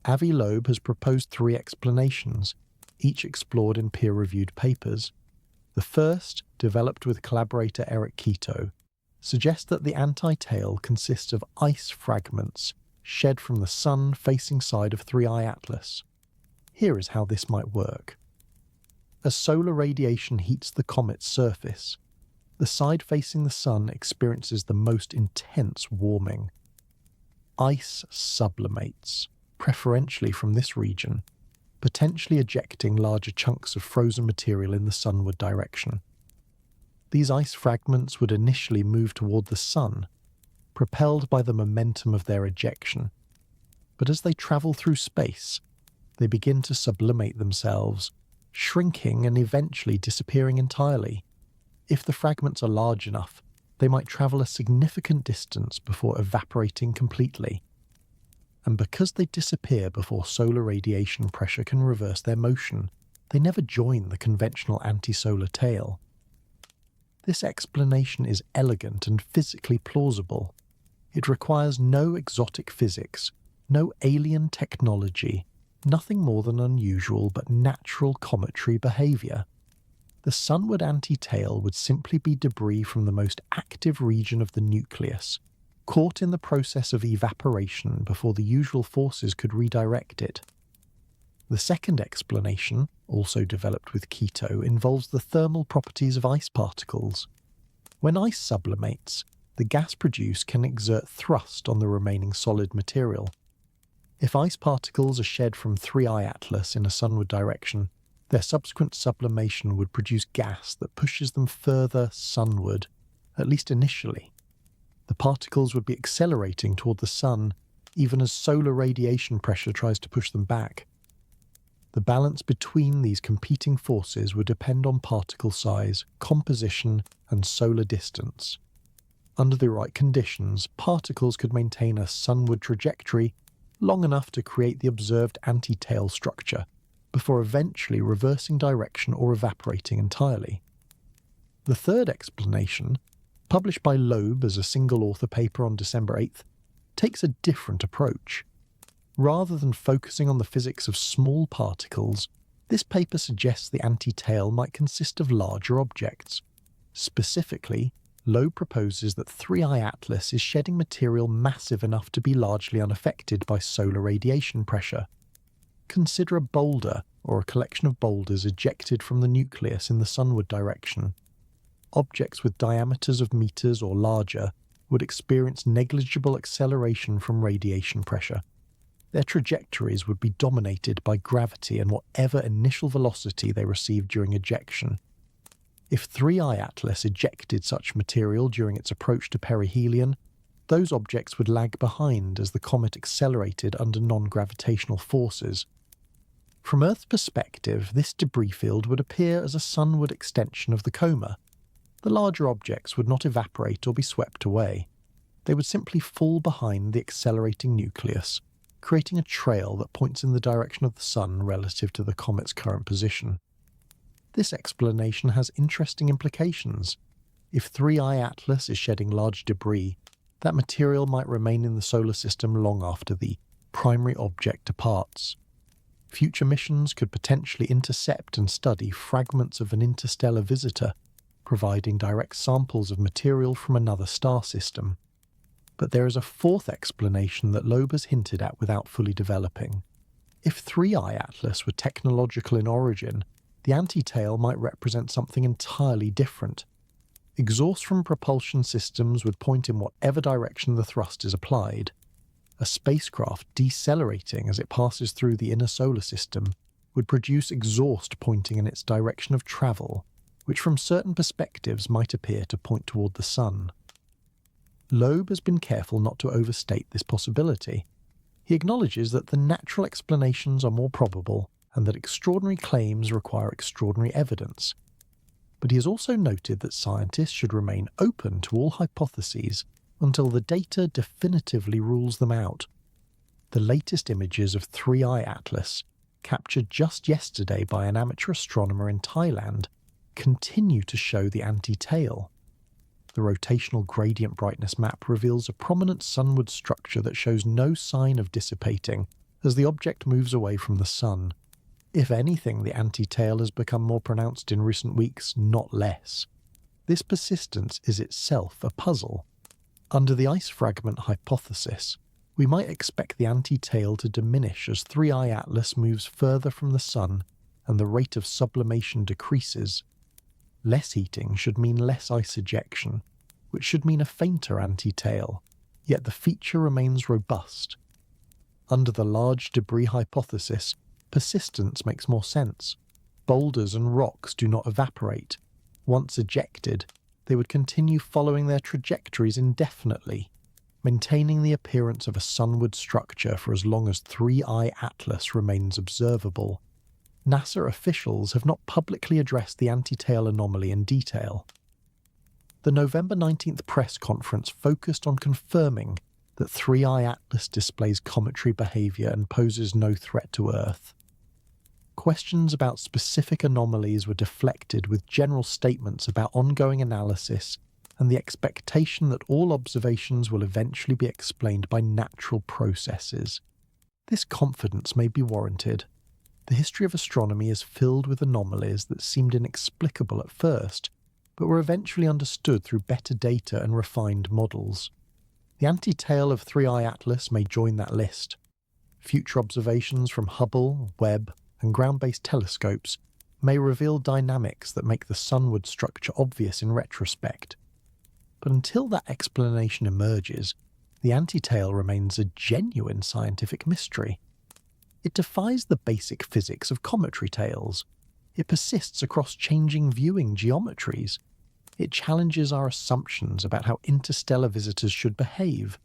Avi Loeb has proposed 3 explanations, each explored in peer-reviewed papers. The first, developed with collaborator Eric Quito, suggests that the anti-tail consists of ice fragments shed from the sun-facing side of 3I Atlas. Here is how this might work. As solar radiation heats the comet's surface, the side facing the sun experiences the most intense warming. Ice sublimates, preferentially from this region, potentially ejecting larger chunks of frozen material in the sunward direction. These ice fragments would initially move toward the sun, propelled by the momentum of their ejection. But as they travel through space, they begin to sublimate themselves, shrinking and eventually disappearing entirely. If the fragments are large enough, they might travel a significant distance before evaporating completely. And because they disappear before solar radiation pressure can reverse their motion, they never join the conventional anti-solar tail. This explanation is elegant and physically plausible. It requires no exotic physics, no alien technology, nothing more than unusual but natural cometary behaviour. The sunward anti-tail would simply be debris from the most active region of the nucleus, caught in the process of evaporation before the usual forces could redirect it. The second explanation, also developed with Quito, involves the thermal properties of ice particles. When ice sublimates, the gas produced can exert thrust on the remaining solid material. If ice particles are shed from 3I Atlas in a sunward direction, their subsequent sublimation would produce gas that pushes them further sunward, at least initially. The particles would be accelerating toward the sun, even as solar radiation pressure tries to push them back. The balance between these competing forces would depend on particle size, composition, and solar distance. Under the right conditions, particles could maintain a sunward trajectory long enough to create the observed anti-tail structure, before eventually reversing direction or evaporating entirely. The third explanation, published by Loeb as a single-author paper on December 8th, takes a different approach. Rather than focusing on the physics of small particles, this paper suggests the anti-tail might consist of larger objects. Specifically, Loeb proposes that 3I Atlas is shedding material massive enough to be largely unaffected by solar radiation pressure. Consider a boulder or a collection of boulders ejected from the nucleus in the sunward direction. Objects with diameters of meters or larger would experience negligible acceleration from radiation pressure. Their trajectories would be dominated by gravity and whatever initial velocity they received during ejection. If 3I Atlas ejected such material during its approach to perihelion, those objects would lag behind as the comet accelerated under non-gravitational forces. From Earth's perspective, this debris field would appear as a sunward extension of the coma. The larger objects would not evaporate or be swept away. They would simply fall behind the accelerating nucleus, creating a trail that points in the direction of the sun relative to the comet's current position. This explanation has interesting implications. If 3I Atlas is shedding large debris, that material might remain in the solar system long after the primary object departs. Future missions could potentially intercept and study fragments of an interstellar visitor, providing direct samples of material from another star system. But there is a fourth explanation that Loeb has hinted at without fully developing. If 3I Atlas were technological in origin, the anti-tail might represent something entirely different. Exhaust from propulsion systems would point in whatever direction the thrust is applied. A spacecraft decelerating as it passes through the inner solar system would produce exhaust pointing in its direction of travel, which from certain perspectives might appear to point toward the sun. Loeb has been careful not to overstate this possibility. He acknowledges that the natural explanations are more probable and that extraordinary claims require extraordinary evidence. but he has also noted that scientists should remain open to all hypotheses until the data definitively rules them out. The latest images of 3-Eye Atlas, captured just yesterday by an amateur astronomer in Thailand, continue to show the anti-tail. The rotational gradient brightness map reveals a prominent sunward structure that shows no sign of dissipating as the object moves away from the sun. If anything, the anti-tail has become more pronounced in recent weeks, not less. This persistence is itself a puzzle. Under the ice fragment hypothesis, we might expect the anti-tail to diminish as 3-Eye Atlas moves further from the sun and the rate of sublimation decreases. Less heating should mean less ice ejection, which should mean a fainter anti-tail, yet the feature remains robust. Under the large debris hypothesis, persistence makes more sense. Boulders and rocks do not evaporate. Once ejected, they would continue following their trajectories indefinitely, maintaining the appearance of a sunward structure for as long as 3-Eye Atlas remains observable. NASA officials have not publicly addressed the anti-tail anomaly in detail. The November 19th press conference focused on confirming that 3-Eye Atlas displays cometary behaviour and poses no threat to Earth. Questions about specific anomalies were deflected with general statements about ongoing analysis and the expectation that all observations will eventually be explained by natural processes. This confidence may be warranted. The history of astronomy is filled with anomalies that seemed inexplicable at first, but were eventually understood through better data and refined models. The anti-tail of 3-Eye Atlas may join that list. Future observations from Hubble, Webb, and ground-based telescopes may reveal dynamics that make the sunward structure obvious in retrospect. But until that explanation emerges, the anti-tail remains a genuine scientific mystery. It defies the basic physics of cometary tails. It persists across changing viewing geometries. It challenges our assumptions about how interstellar visitors should behave.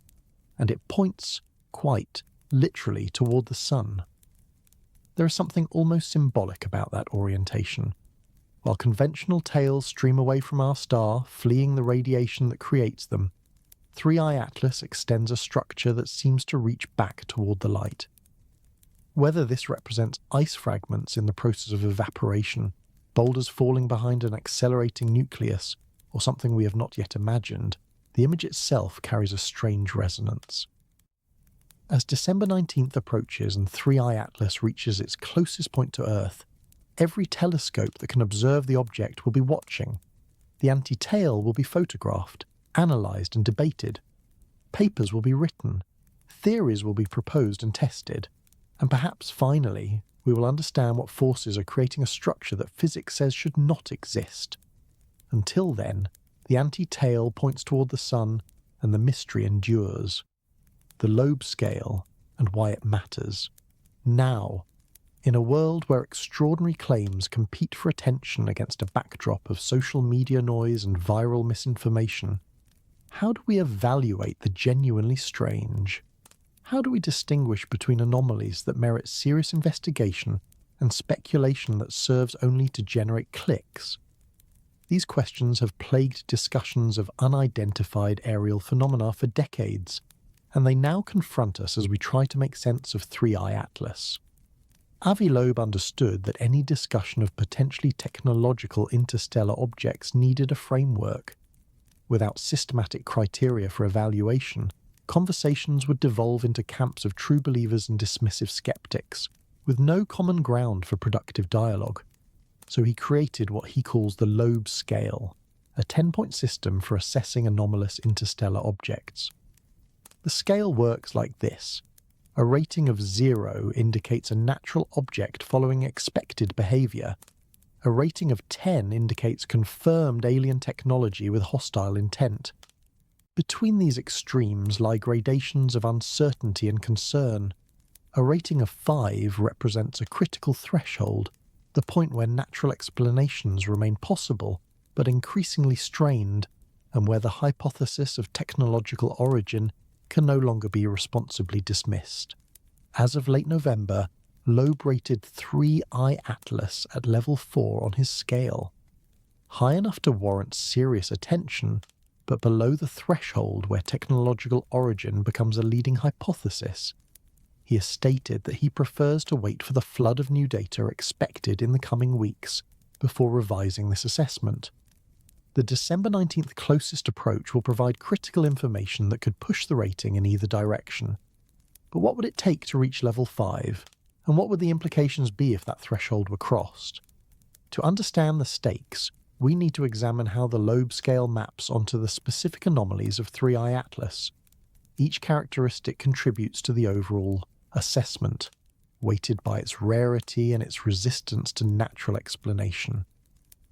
And it points, quite literally, toward the sun. There is something almost symbolic about that orientation. While conventional tails stream away from our star, fleeing the radiation that creates them, 3-Eye Atlas extends a structure that seems to reach back toward the light. Whether this represents ice fragments in the process of evaporation, boulders falling behind an accelerating nucleus, or something we have not yet imagined, the image itself carries a strange resonance. As December 19th approaches and 3-Eye Atlas reaches its closest point to Earth, every telescope that can observe the object will be watching. The anti-tail will be photographed, analysed and debated. Papers will be written. Theories will be proposed and tested. And perhaps, finally, we will understand what forces are creating a structure that physics says should not exist. Until then, the anti-tail points toward the sun and the mystery endures. The Loeb scale and why it matters. Now, in a world where extraordinary claims compete for attention against a backdrop of social media noise and viral misinformation, how do we evaluate the genuinely strange? How do we distinguish between anomalies that merit serious investigation and speculation that serves only to generate clicks? These questions have plagued discussions of unidentified aerial phenomena for decades, and they now confront us as we try to make sense of 3-Eye Atlas. Avi Loeb understood that any discussion of potentially technological interstellar objects needed a framework. Without systematic criteria for evaluation, conversations would devolve into camps of true believers and dismissive skeptics, with no common ground for productive dialogue. So he created what he calls the Loeb scale, a 10-point system for assessing anomalous interstellar objects. The scale works like this. A rating of 0 indicates a natural object following expected behaviour. A rating of 10 indicates confirmed alien technology with hostile intent. Between these extremes lie gradations of uncertainty and concern. A rating of 5 represents a critical threshold, the point where natural explanations remain possible, but increasingly strained, and where the hypothesis of technological origin can no longer be responsibly dismissed. As of late November, Loeb rated 3-Eye Atlas at level 4 on his scale. high enough to warrant serious attention, but below the threshold where technological origin becomes a leading hypothesis. He has stated that he prefers to wait for the flood of new data expected in the coming weeks before revising this assessment. The December 19th closest approach will provide critical information that could push the rating in either direction. But what would it take to reach level 5, and what would the implications be if that threshold were crossed? To understand the stakes, we need to examine how the lobe scale maps onto the specific anomalies of 3i Atlas. Each characteristic contributes to the overall assessment, weighted by its rarity and its resistance to natural explanation.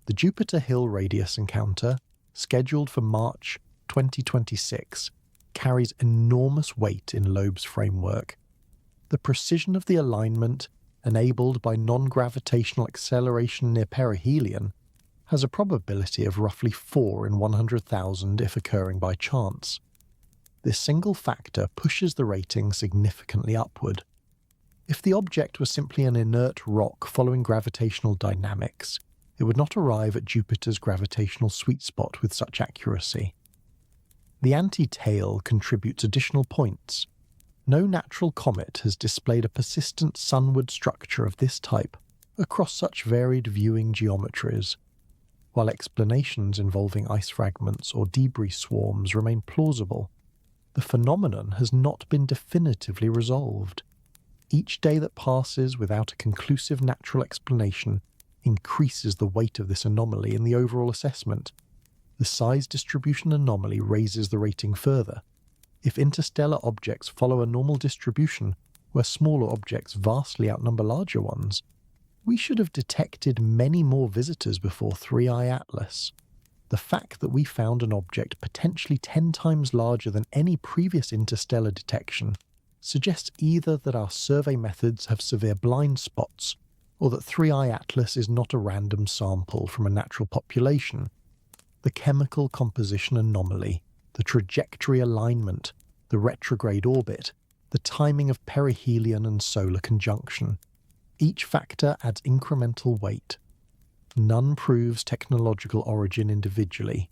The Jupiter Hill Radius encounter, scheduled for March 2026, carries enormous weight in Loeb's framework. The precision of the alignment, enabled by non-gravitational acceleration near perihelion, has a probability of roughly 4 in 100,000 if occurring by chance. This single factor pushes the rating significantly upward. If the object was simply an inert rock following gravitational dynamics, it would not arrive at Jupiter's gravitational sweet spot with such accuracy. The anti-tail contributes additional points. No natural comet has displayed a persistent sunward structure of this type across such varied viewing geometries. While explanations involving ice fragments or debris swarms remain plausible, the phenomenon has not been definitively resolved. Each day that passes without a conclusive natural explanation increases the weight of this anomaly in the overall assessment. The size distribution anomaly raises the rating further. If interstellar objects follow a normal distribution, where smaller objects vastly outnumber larger ones, we should have detected many more visitors before 3i Atlas. The fact that we found an object potentially 10 times larger than any previous interstellar detection suggests either that our survey methods have severe blind spots, or that 3i Atlas is not a random sample from a natural population. The chemical composition anomaly, the trajectory alignment, the retrograde orbit, the timing of perihelion and solar conjunction. Each factor adds incremental weight. None proves technological origin individually.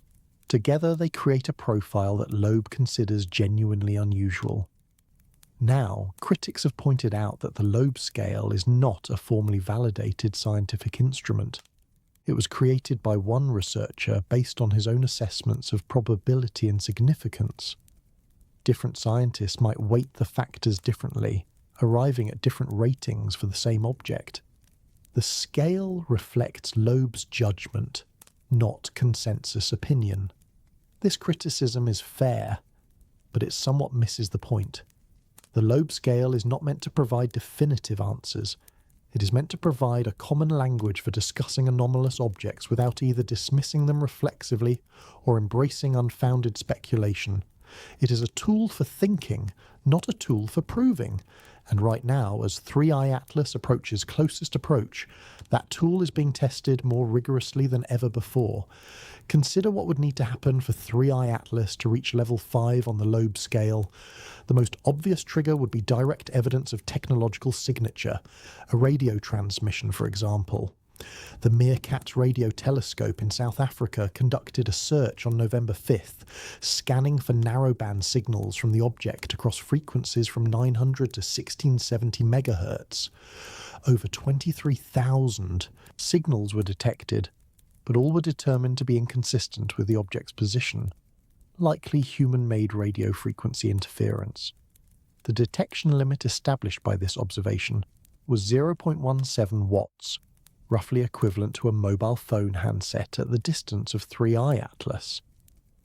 Together they create a profile that Loeb considers genuinely unusual. Now, critics have pointed out that the Loeb scale is not a formally validated scientific instrument. It was created by one researcher based on his own assessments of probability and significance. Different scientists might weight the factors differently, arriving at different ratings for the same object. The scale reflects Loeb's judgment, not consensus opinion. This criticism is fair, but it somewhat misses the point. The Loeb scale is not meant to provide definitive answers. It is meant to provide a common language for discussing anomalous objects without either dismissing them reflexively or embracing unfounded speculation. It is a tool for thinking, not a tool for proving. And right now, as 3i Atlas approaches closest approach, that tool is being tested more rigorously than ever before. Consider what would need to happen for 3i Atlas to reach level 5 on the Loeb scale. The most obvious trigger would be direct evidence of technological signature, a radio transmission, for example. The Meerkat Radio Telescope in South Africa conducted a search on November 5th, scanning for narrowband signals from the object across frequencies from 900 to 1670 megahertz. Over 23,000 signals were detected, but all were determined to be inconsistent with the object's position, likely human-made radio frequency interference. The detection limit established by this observation was 0.17 watts, roughly equivalent to a mobile phone handset at the distance of 3i Atlas.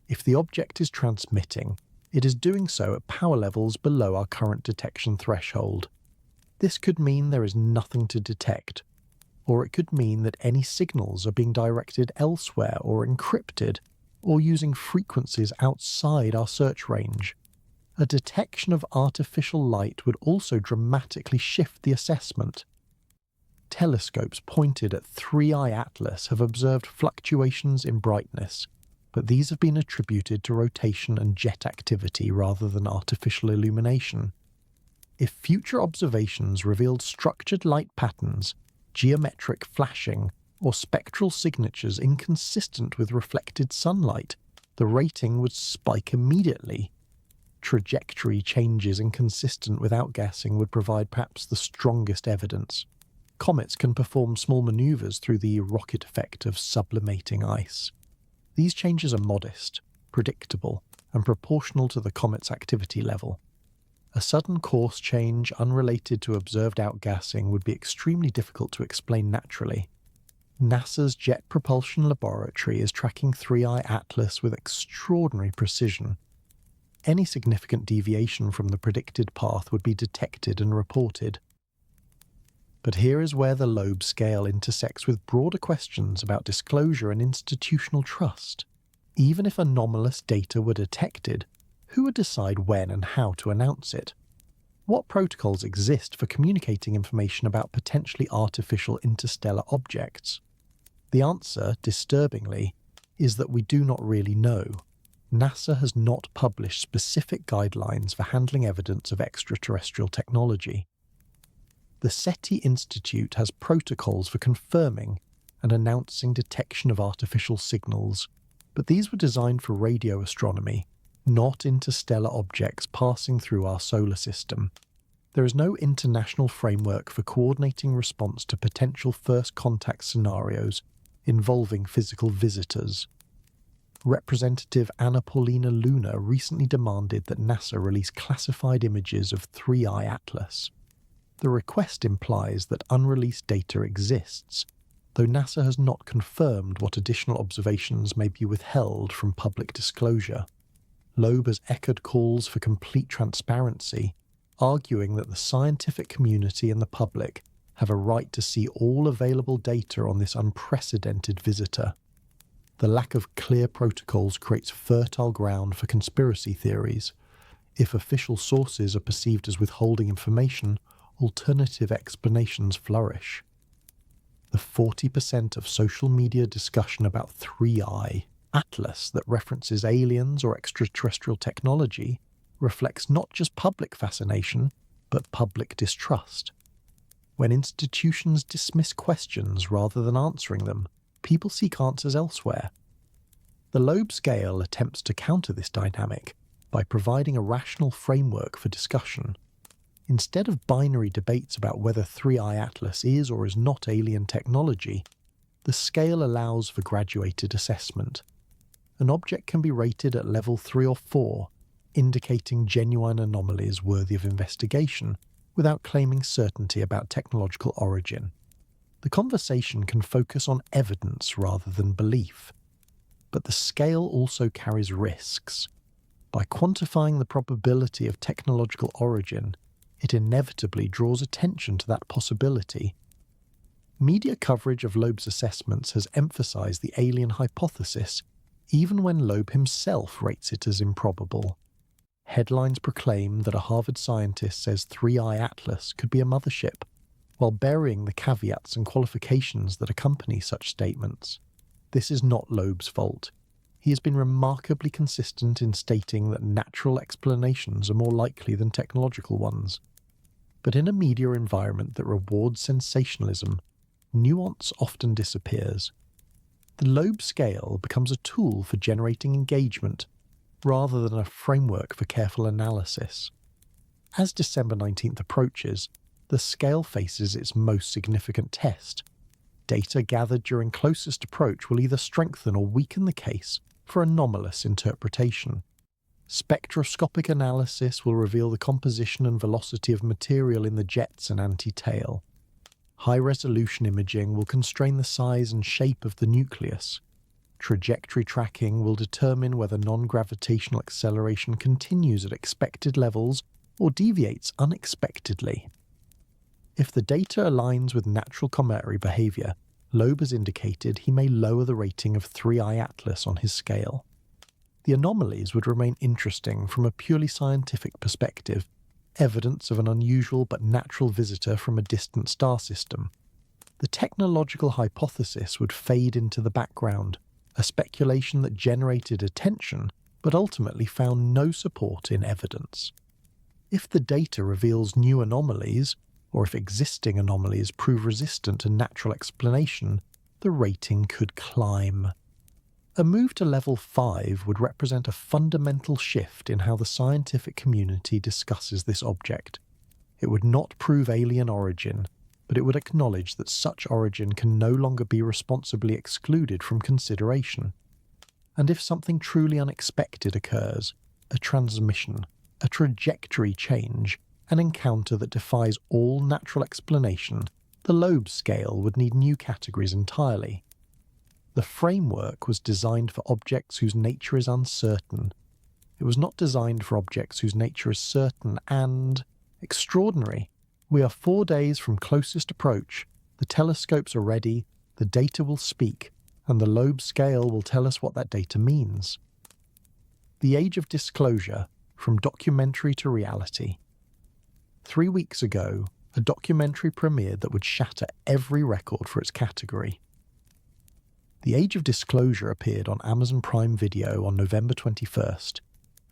If the object is transmitting, it is doing so at power levels below our current detection threshold. This could mean there is nothing to detect, or it could mean that any signals are being directed elsewhere or encrypted, or using frequencies outside our search range. A detection of artificial light would also dramatically shift the assessment. Telescopes pointed at 3i Atlas have observed fluctuations in brightness, but these have been attributed to rotation and jet activity rather than artificial illumination. If future observations revealed structured light patterns, geometric flashing, or spectral signatures inconsistent with reflected sunlight, the rating would spike immediately. Trajectory changes inconsistent with outgassing would provide perhaps the strongest evidence. Comets can perform small maneuvers through the rocket effect of sublimating ice. These changes are modest, predictable, and proportional to the comet's activity level. A sudden course change unrelated to observed outgassing would be extremely difficult to explain naturally. NASA's Jet Propulsion Laboratory is tracking 3I Atlas with extraordinary precision. Any significant deviation from the predicted path would be detected and reported. But here is where the Loeb scale intersects with broader questions about disclosure and institutional trust. Even if anomalous data were detected, who would decide when and how to announce it? What protocols exist for communicating information about potentially artificial interstellar objects? The answer, disturbingly, is that we do not really know. NASA has not published specific guidelines for handling evidence of extraterrestrial technology. The SETI Institute has protocols for confirming and announcing detection of artificial signals, but these were designed for radio astronomy, not interstellar objects passing through our solar system. There is no international framework for coordinating response to potential first contact scenarios involving physical visitors. Representative Anna Paulina Luna recently demanded that NASA release classified images of 3I Atlas. The request implies that unreleased data exists, though NASA has not confirmed what additional observations may be withheld from public disclosure. Loeb has echoed calls for complete transparency, arguing that the scientific community and the public have a right to see all available data on this unprecedented visitor. The lack of clear protocols creates fertile ground for conspiracy theories. If official sources are perceived as withholding information, alternative explanations flourish. The 40% of social media discussion about 3I Atlas that references aliens or extraterrestrial technology reflects not just public fascination, but public distrust. When institutions dismiss questions rather than answering them, people seek answers elsewhere. The Loeb scale attempts to counter this dynamic by providing a rational framework for discussion. Instead of binary debates about whether 3I Atlas is or is not alien technology, the scale allows for graduated assessment. An object can be rated at level 3 or 4, indicating genuine anomalies worthy of investigation, without claiming certainty about technological origin. The conversation can focus on evidence rather than belief. But the scale also carries risks. By quantifying the probability of technological origin, it inevitably draws attention to that possibility. Media coverage of Loeb's assessments has emphasized the alien hypothesis, even when Loeb himself rates it as improbable. Headlines proclaim that a Harvard scientist says 3I Atlas could be a mothership, while burying the caveats and qualifications that accompany such statements. This is not Loeb's fault. He has been remarkably consistent in stating that natural explanations are more likely than technological ones. But in a media environment that rewards sensationalism, nuance often disappears. The Loeb scale becomes a tool for generating engagement, rather than a framework for careful analysis. As December 19th approaches, the scale faces its most significant test. Data gathered during closest approach will either strengthen or weaken the case for anomalous interpretation. Spectroscopic analysis will reveal the composition and velocity of material in the jets and anti-tail. High-resolution imaging will constrain the size and shape of the nucleus. Trajectory tracking will determine whether non-gravitational acceleration continues at expected levels or deviates unexpectedly. If the data aligns with natural cometary behavior, Loeb has indicated he may lower the rating of 3I Atlas on his scale. The anomalies would remain interesting from a purely scientific perspective, evidence of an unusual but natural visitor from a distant star system. The technological hypothesis would fade into the background, a speculation that generated attention but ultimately found no support in evidence. If the data reveals new anomalies, or if existing anomalies prove resistant to natural explanation, the rating could climb. A move to level 5 would represent a fundamental shift in how the scientific community discusses this object. It would not prove alien origin, but it would acknowledge that such origin can no longer be responsibly excluded from consideration. And if something truly unexpected occurs, a transmission, a trajectory change, an encounter that defies all natural explanation, the Loeb scale would need new categories entirely. The framework was designed for objects whose nature is uncertain. It was not designed for objects whose nature is certain and extraordinary. We are 4 days from closest approach. The telescopes are ready, the data will speak, and the Loeb scale will tell us what that data means. The age of disclosure, from documentary to reality. 3 weeks ago, a documentary premiered that would shatter every record for its category. The Age of Disclosure appeared on Amazon Prime Video on November 21st,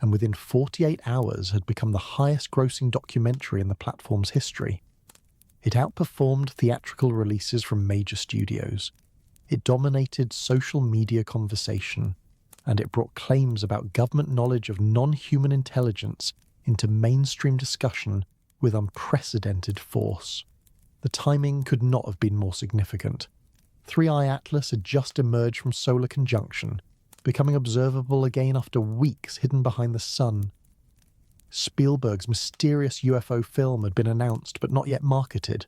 and within 48 hours had become the highest-grossing documentary in the platform's history. It outperformed theatrical releases from major studios. It dominated social media conversation, and it brought claims about government knowledge of non-human intelligence into mainstream discussion with unprecedented force. The timing could not have been more significant. 3i Atlas had just emerged from solar conjunction, becoming observable again after weeks hidden behind the sun. Spielberg's mysterious UFO film had been announced but not yet marketed.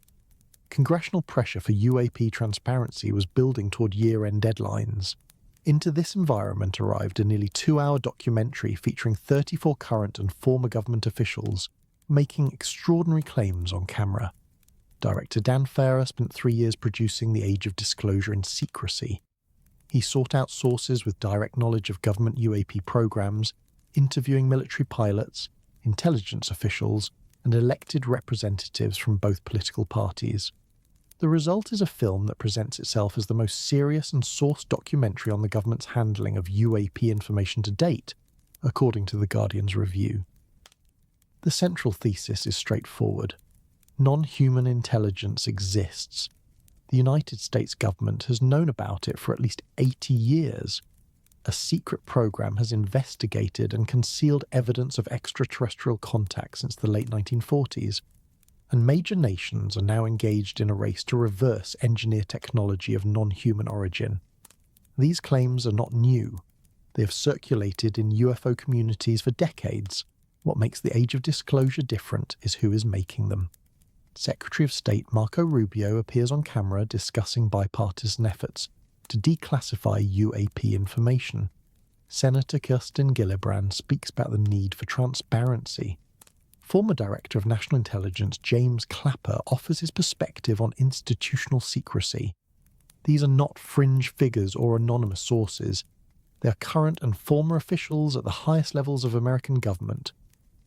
Congressional pressure for UAP transparency was building toward year-end deadlines. Into this environment arrived a nearly 2-hour documentary featuring 34 current and former government officials making extraordinary claims on camera. Director Dan Farrer spent 3 years producing The Age of Disclosure in secrecy. He sought out sources with direct knowledge of government UAP programs, interviewing military pilots, intelligence officials, and elected representatives from both political parties. The result is a film that presents itself as the most serious and sourced documentary on the government's handling of UAP information to date, according to The Guardian's review. The central thesis is straightforward. Non-human intelligence exists. The United States government has known about it for at least 80 years. A secret program has investigated and concealed evidence of extraterrestrial contact since the late 1940s, and major nations are now engaged in a race to reverse engineer technology of non-human origin. These claims are not new. They have circulated in UFO communities for decades. What makes the Age of Disclosure different is who is making them. Secretary of State Marco Rubio appears on camera discussing bipartisan efforts to declassify UAP information. Senator Kirsten Gillibrand speaks about the need for transparency. Former Director of National Intelligence James Clapper offers his perspective on institutional secrecy. These are not fringe figures or anonymous sources. They are current and former officials at the highest levels of American government.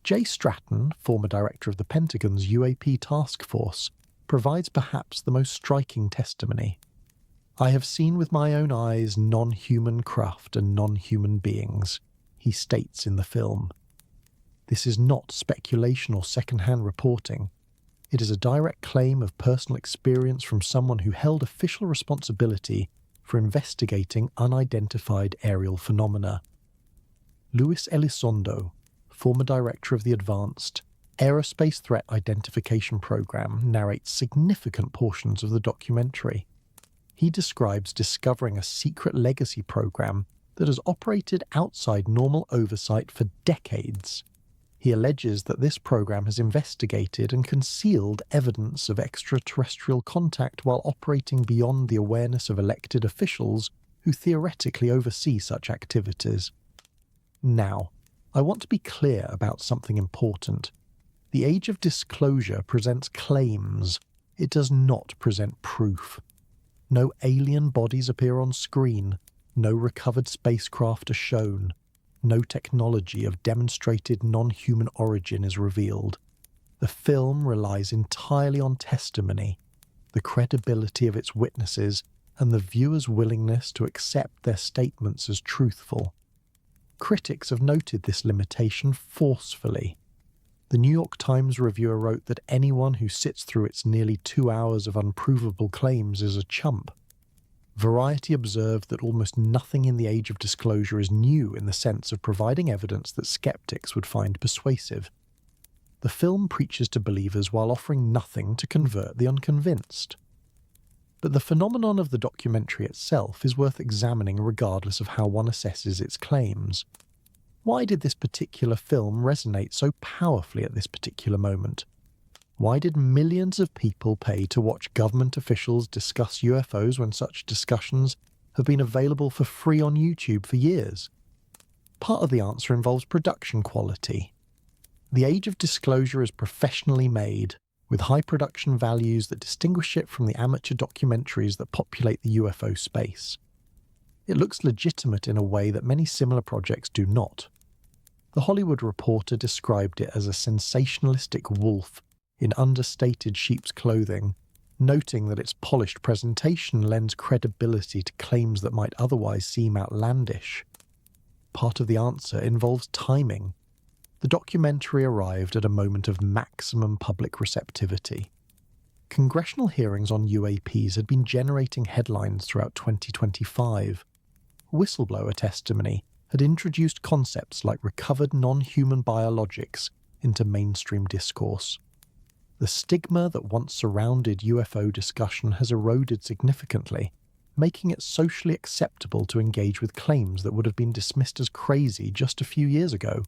Jay Stratton, former director of the Pentagon's UAP task force, provides perhaps the most striking testimony. "I have seen with my own eyes non-human craft and non-human beings," he states in the film. This is not speculation or second-hand reporting. It is a direct claim of personal experience from someone who held official responsibility for investigating unidentified aerial phenomena. Luis Elizondo, former director of the Advanced Aerospace Threat Identification Program, narrates significant portions of the documentary. He describes discovering a secret legacy program that has operated outside normal oversight for decades. He alleges that this program has investigated and concealed evidence of extraterrestrial contact while operating beyond the awareness of elected officials who theoretically oversee such activities. Now, I want to be clear about something important. The Age of Disclosure presents claims. It does not present proof. No alien bodies appear on screen. No recovered spacecraft are shown. No technology of demonstrated non-human origin is revealed. The film relies entirely on testimony, the credibility of its witnesses, and the viewer's willingness to accept their statements as truthful. Critics have noted this limitation forcefully. The New York Times reviewer wrote that anyone who sits through its nearly 2 hours of unprovable claims is a chump. Variety observed that almost nothing in the age of disclosure is new in the sense of providing evidence that skeptics would find persuasive. The film preaches to believers while offering nothing to convert the unconvinced. But the phenomenon of the documentary itself is worth examining regardless of how one assesses its claims. Why did this particular film resonate so powerfully at this particular moment? Why did millions of people pay to watch government officials discuss UFOs when such discussions have been available for free on YouTube for years? Part of the answer involves production quality. The age of disclosure is professionally made, with high production values that distinguish it from the amateur documentaries that populate the UFO space. It looks legitimate in a way that many similar projects do not. The Hollywood Reporter described it as a sensationalistic wolf in understated sheep's clothing, noting that its polished presentation lends credibility to claims that might otherwise seem outlandish. Part of the answer involves timing. The documentary arrived at a moment of maximum public receptivity. Congressional hearings on UAPs had been generating headlines throughout 2025. Whistleblower testimony had introduced concepts like recovered non-human biologics into mainstream discourse. The stigma that once surrounded UFO discussion has eroded significantly, making it socially acceptable to engage with claims that would have been dismissed as crazy just a few years ago.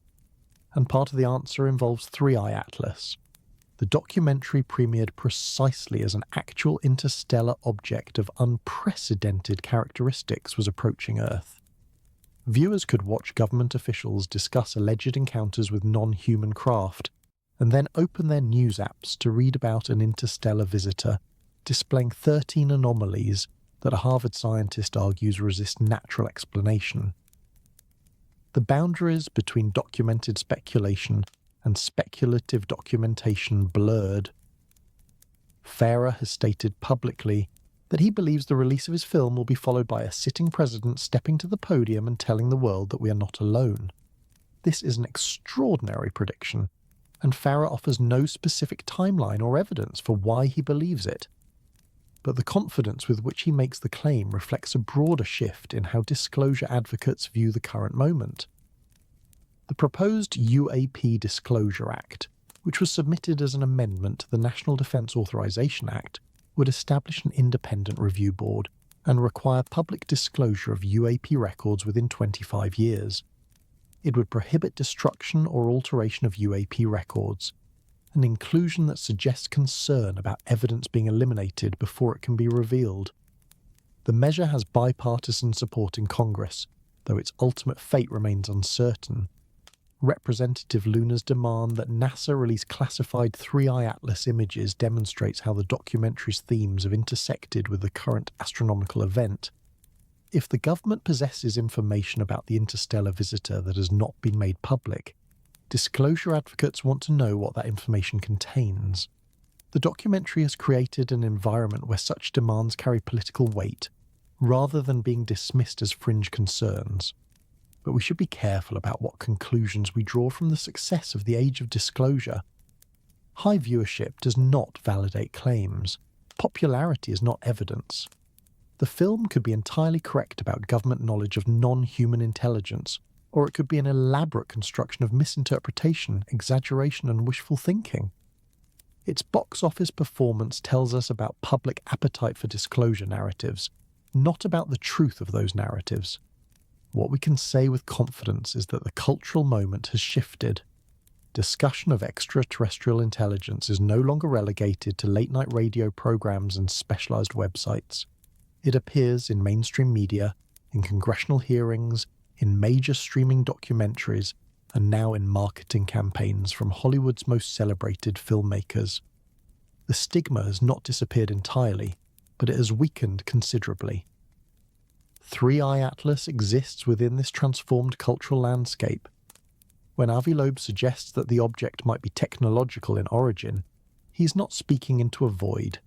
And part of the answer involves Three Eye Atlas. The documentary premiered precisely as an actual interstellar object of unprecedented characteristics was approaching Earth. Viewers could watch government officials discuss alleged encounters with non-human craft, and then open their news apps to read about an interstellar visitor displaying 13 anomalies that a Harvard scientist argues resist natural explanation. The boundaries between documented speculation and speculative documentation blurred. Farrer has stated publicly that he believes the release of his film will be followed by a sitting president stepping to the podium and telling the world that we are not alone. This is an extraordinary prediction, and Farrer offers no specific timeline or evidence for why he believes it. But the confidence with which he makes the claim reflects a broader shift in how disclosure advocates view the current moment. The proposed UAP Disclosure Act, which was submitted as an amendment to the National Defense Authorization Act, would establish an independent review board and require public disclosure of UAP records within 25 years. It would prohibit destruction or alteration of UAP records, an inclusion that suggests concern about evidence being eliminated before it can be revealed. The measure has bipartisan support in Congress, though its ultimate fate remains uncertain. Representative Luna's demand that NASA release classified Three Eye Atlas images demonstrates how the documentary's themes have intersected with the current astronomical event. If the government possesses information about the interstellar visitor that has not been made public, disclosure advocates want to know what that information contains. The documentary has created an environment where such demands carry political weight, rather than being dismissed as fringe concerns. But we should be careful about what conclusions we draw from the success of the age of disclosure. High viewership does not validate claims. Popularity is not evidence. The film could be entirely correct about government knowledge of non-human intelligence, or it could be an elaborate construction of misinterpretation, exaggeration, and wishful thinking. Its box office performance tells us about public appetite for disclosure narratives, not about the truth of those narratives. What we can say with confidence is that the cultural moment has shifted. Discussion of extraterrestrial intelligence is no longer relegated to late-night radio programs and specialized websites. It appears in mainstream media, in congressional hearings, in major streaming documentaries, and now in marketing campaigns from Hollywood's most celebrated filmmakers. The stigma has not disappeared entirely, but it has weakened considerably. Three Eye Atlas exists within this transformed cultural landscape. When Avi Loeb suggests that the object might be technological in origin, he is not speaking into a void.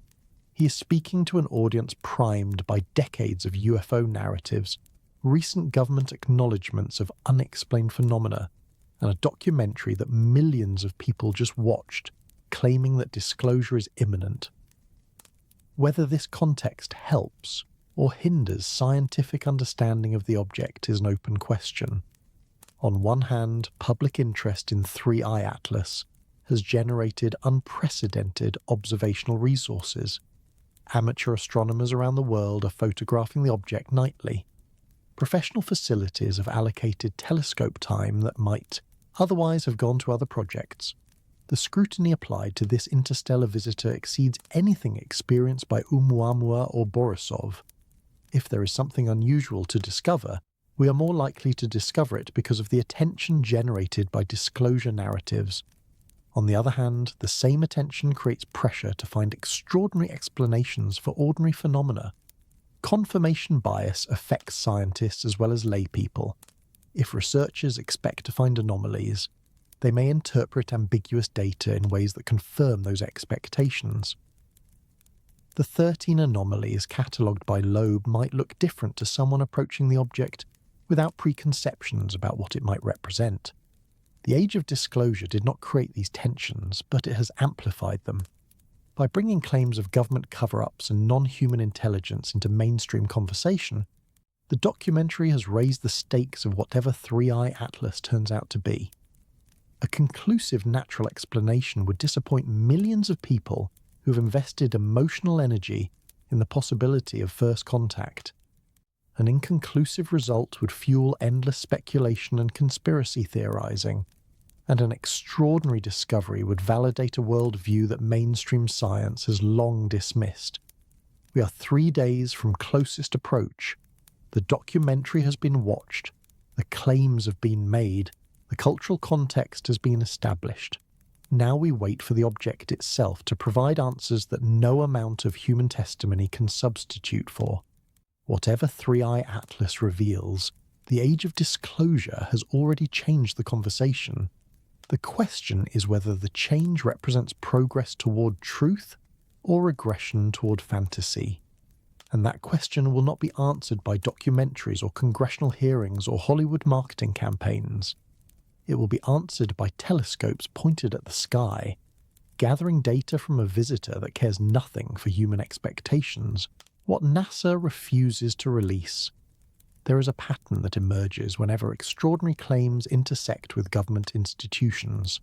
He is speaking to an audience primed by decades of UFO narratives, recent government acknowledgements of unexplained phenomena, and a documentary that millions of people just watched, claiming that disclosure is imminent. Whether this context helps or hinders scientific understanding of the object is an open question. On one hand, public interest in 3I Atlas has generated unprecedented observational resources. Amateur astronomers around the world are photographing the object nightly. Professional facilities have allocated telescope time that might otherwise have gone to other projects. The scrutiny applied to this interstellar visitor exceeds anything experienced by Oumuamua or Borisov. If there is something unusual to discover, we are more likely to discover it because of the attention generated by disclosure narratives. On the other hand, the same attention creates pressure to find extraordinary explanations for ordinary phenomena. Confirmation bias affects scientists as well as laypeople. If researchers expect to find anomalies, they may interpret ambiguous data in ways that confirm those expectations. The 13 anomalies catalogued by Loeb might look different to someone approaching the object without preconceptions about what it might represent. The age of disclosure did not create these tensions, but it has amplified them. By bringing claims of government cover-ups and non-human intelligence into mainstream conversation, the documentary has raised the stakes of whatever 3I Atlas turns out to be. A conclusive natural explanation would disappoint millions of people who've invested emotional energy in the possibility of first contact. An inconclusive result would fuel endless speculation and conspiracy theorizing, and an extraordinary discovery would validate a worldview that mainstream science has long dismissed. We are 3 days from closest approach. The documentary has been watched, the claims have been made, the cultural context has been established. Now we wait for the object itself to provide answers that no amount of human testimony can substitute for. Whatever 3I Atlas reveals, the age of disclosure has already changed the conversation. The question is whether the change represents progress toward truth or regression toward fantasy. And that question will not be answered by documentaries or congressional hearings or Hollywood marketing campaigns. It will be answered by telescopes pointed at the sky, gathering data from a visitor that cares nothing for human expectations. What NASA refuses to release. There is a pattern that emerges whenever extraordinary claims intersect with government institutions.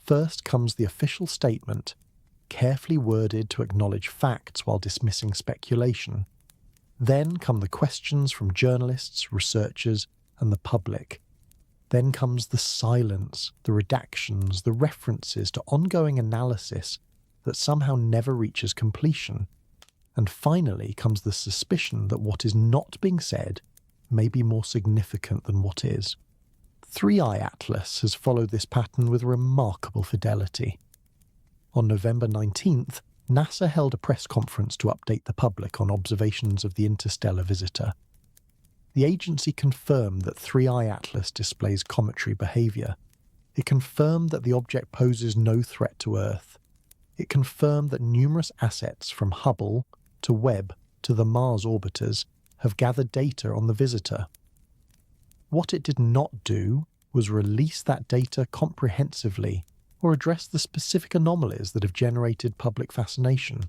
First comes the official statement, carefully worded to acknowledge facts while dismissing speculation. Then come the questions from journalists, researchers, and the public. Then comes the silence, the redactions, the references to ongoing analysis that somehow never reaches completion. And finally comes the suspicion that what is not being said may be more significant than what is. 3I Atlas has followed this pattern with remarkable fidelity. On November 19th, NASA held a press conference to update the public on observations of the interstellar visitor. The agency confirmed that 3I Atlas displays cometary behavior. It confirmed that the object poses no threat to Earth. It confirmed that numerous assets from Hubble to Webb to the Mars orbiters have gathered data on the visitor. What it did not do was release that data comprehensively or address the specific anomalies that have generated public fascination.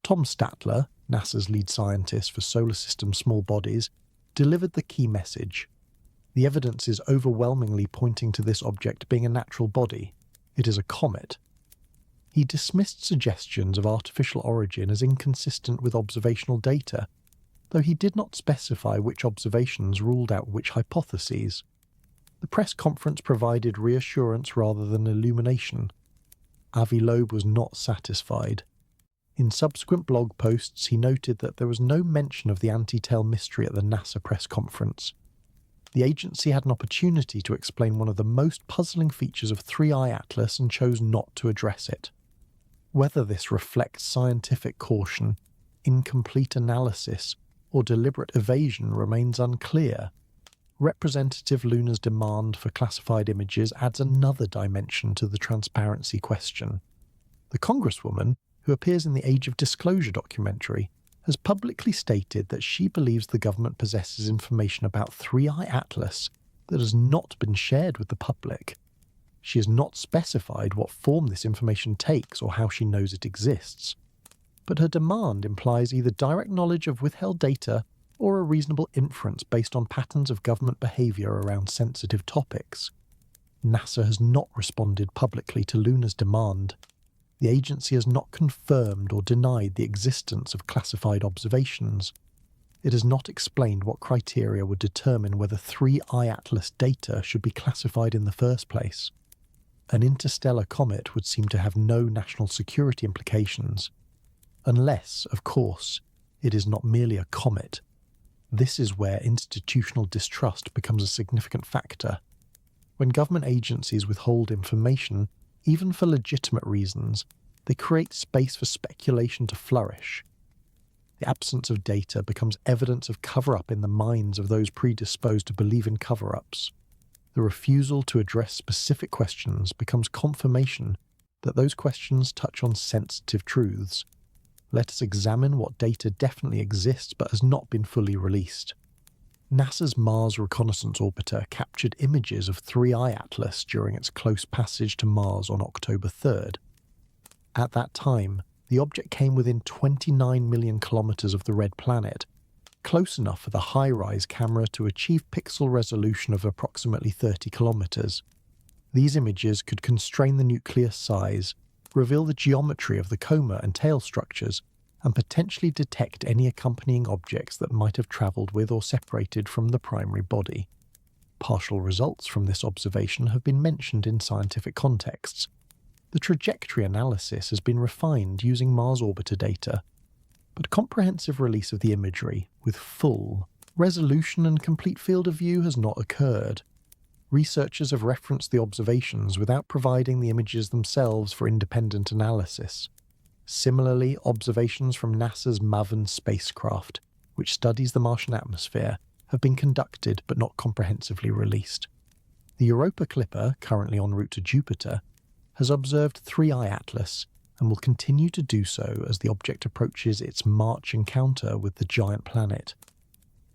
Tom Statler, NASA's lead scientist for solar system small bodies, delivered the key message. The evidence is overwhelmingly pointing to this object being a natural body. It is a comet. He dismissed suggestions of artificial origin as inconsistent with observational data, though he did not specify which observations ruled out which hypotheses. The press conference provided reassurance rather than illumination. Avi Loeb was not satisfied. In subsequent blog posts, he noted that there was no mention of the anti-tail mystery at the NASA press conference. The agency had an opportunity to explain one of the most puzzling features of 3I Atlas and chose not to address it. Whether this reflects scientific caution, incomplete analysis, or deliberate evasion remains unclear. Representative Luna's demand for classified images adds another dimension to the transparency question. The Congresswoman, who appears in the Age of Disclosure documentary, has publicly stated that she believes the government possesses information about 3I Atlas that has not been shared with the public. She has not specified what form this information takes or how she knows it exists. but her demand implies either direct knowledge of withheld data or a reasonable inference based on patterns of government behaviour around sensitive topics. NASA has not responded publicly to Luna's demand. The agency has not confirmed or denied the existence of classified observations. It has not explained what criteria would determine whether 3I Atlas data should be classified in the first place. An interstellar comet would seem to have no national security implications. Unless, of course, it is not merely a comet. This is where institutional distrust becomes a significant factor. When government agencies withhold information, even for legitimate reasons, they create space for speculation to flourish. The absence of data becomes evidence of cover-up in the minds of those predisposed to believe in cover-ups. The refusal to address specific questions becomes confirmation that those questions touch on sensitive truths. Let us examine what data definitely exists but has not been fully released. NASA's Mars Reconnaissance Orbiter captured images of 3I Atlas during its close passage to Mars on October 3rd. At that time, the object came within 29 million kilometers of the red planet, close enough for the high-rise camera to achieve pixel resolution of approximately 30 kilometers. These images could constrain the nucleus size, reveal the geometry of the coma and tail structures, and potentially detect any accompanying objects that might have travelled with or separated from the primary body. Partial results from this observation have been mentioned in scientific contexts. The trajectory analysis has been refined using Mars orbiter data, but comprehensive release of the imagery, with full resolution and complete field of view, has not occurred. Researchers have referenced the observations without providing the images themselves for independent analysis. Similarly, observations from NASA's MAVEN spacecraft, which studies the Martian atmosphere, have been conducted but not comprehensively released. The Europa Clipper, currently en route to Jupiter, has observed 3I Atlas and will continue to do so as the object approaches its March encounter with the giant planet.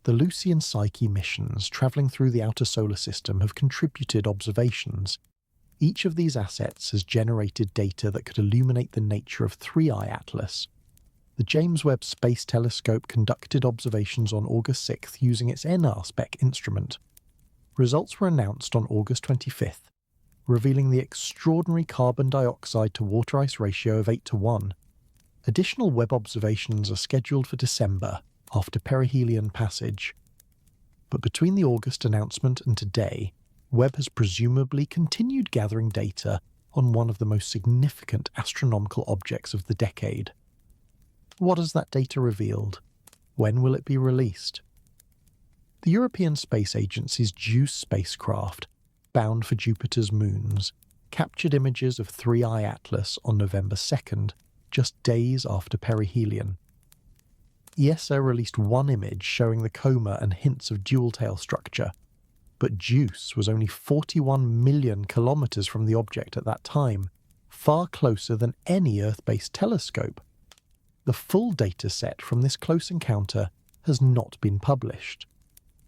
The Lucy and Psyche missions travelling through the outer solar system have contributed observations. Each of these assets has generated data that could illuminate the nature of 3I Atlas. The James Webb Space Telescope conducted observations on August 6th using its NR-spec instrument. Results were announced on August 25th, revealing the extraordinary carbon dioxide to water ice ratio of 8:1. Additional Webb observations are scheduled for December, after perihelion passage. But between the August announcement and today, Webb has presumably continued gathering data on one of the most significant astronomical objects of the decade. What has that data revealed? When will it be released? The European Space Agency's JUICE spacecraft, bound for Jupiter's moons, captured images of 3I Atlas on November 2nd, just days after perihelion. ESA released one image showing the coma and hints of dual-tail structure, but JUICE was only 41 million kilometers from the object at that time, far closer than any Earth-based telescope. The full data set from this close encounter has not been published.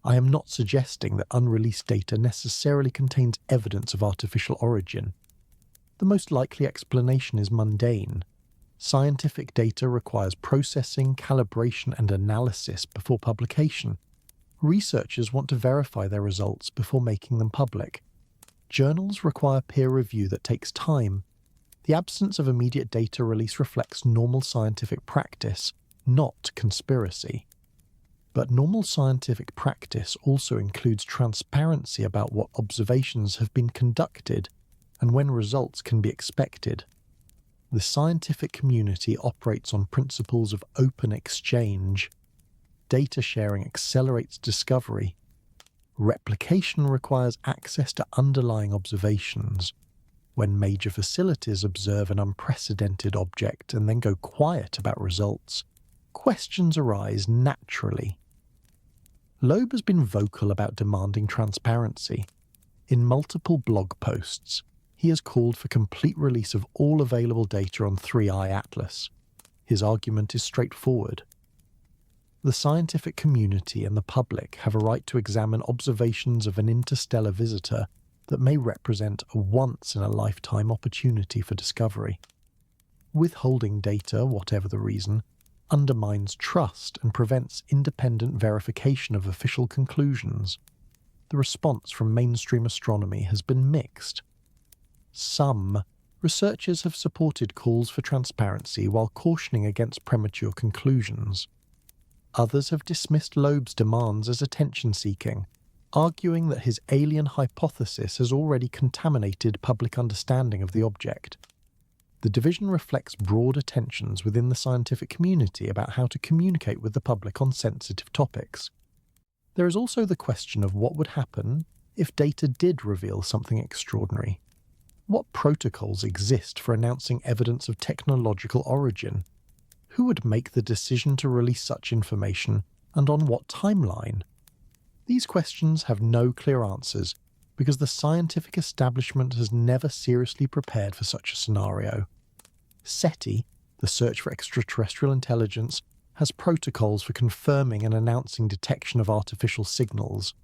I am not suggesting that unreleased data necessarily contains evidence of artificial origin. The most likely explanation is mundane. Scientific data requires processing, calibration, and analysis before publication. Researchers want to verify their results before making them public. Journals require peer review that takes time. The absence of immediate data release reflects normal scientific practice, not conspiracy. But normal scientific practice also includes transparency about what observations have been conducted and when results can be expected. The scientific community operates on principles of open exchange. Data sharing accelerates discovery. Replication requires access to underlying observations. When major facilities observe an unprecedented object and then go quiet about results, questions arise naturally. Loeb has been vocal about demanding transparency. In multiple blog posts, he has called for complete release of all available data on 3I Atlas. His argument is straightforward. The scientific community and the public have a right to examine observations of an interstellar visitor that may represent a once-in-a-lifetime opportunity for discovery. Withholding data, whatever the reason, undermines trust and prevents independent verification of official conclusions. The response from mainstream astronomy has been mixed. Some researchers have supported calls for transparency while cautioning against premature conclusions. Others have dismissed Loeb's demands as attention-seeking, arguing that his alien hypothesis has already contaminated public understanding of the object. The division reflects broader tensions within the scientific community about how to communicate with the public on sensitive topics. There is also the question of what would happen if data did reveal something extraordinary. What protocols exist for announcing evidence of technological origin? Who would make the decision to release such information, and on what timeline? These questions have no clear answers because the scientific establishment has never seriously prepared for such a scenario. SETI, the Search for Extraterrestrial Intelligence, has protocols for confirming and announcing detection of artificial signals.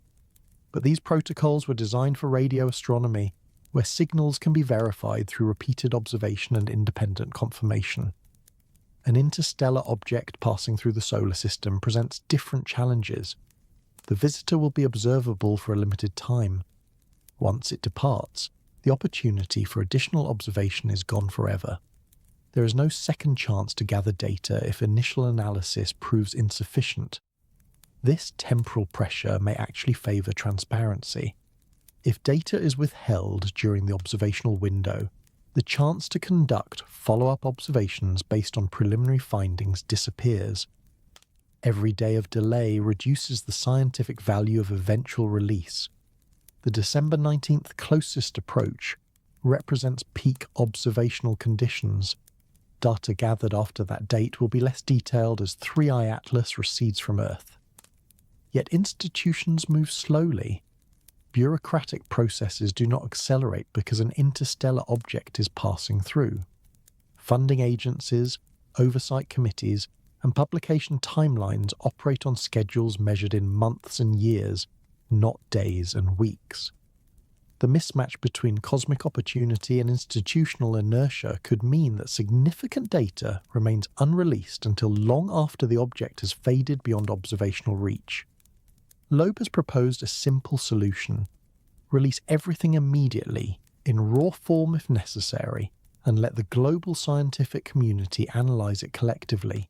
But these protocols were designed for radio astronomy, where signals can be verified through repeated observation and independent confirmation. An interstellar object passing through the solar system presents different challenges. The visitor will be observable for a limited time. Once it departs, the opportunity for additional observation is gone forever. There is no second chance to gather data if initial analysis proves insufficient. This temporal pressure may actually favour transparency. If data is withheld during the observational window, the chance to conduct follow-up observations based on preliminary findings disappears. Every day of delay reduces the scientific value of eventual release. The December 19th closest approach represents peak observational conditions. Data gathered after that date will be less detailed as 3i Atlas recedes from Earth. Yet institutions move slowly. Bureaucratic processes do not accelerate because an interstellar object is passing through. Funding agencies, oversight committees, and publication timelines operate on schedules measured in months and years, not days and weeks. The mismatch between cosmic opportunity and institutional inertia could mean that significant data remains unreleased until long after the object has faded beyond observational reach. Loeb has proposed a simple solution: release everything immediately, in raw form if necessary, and let the global scientific community analyse it collectively.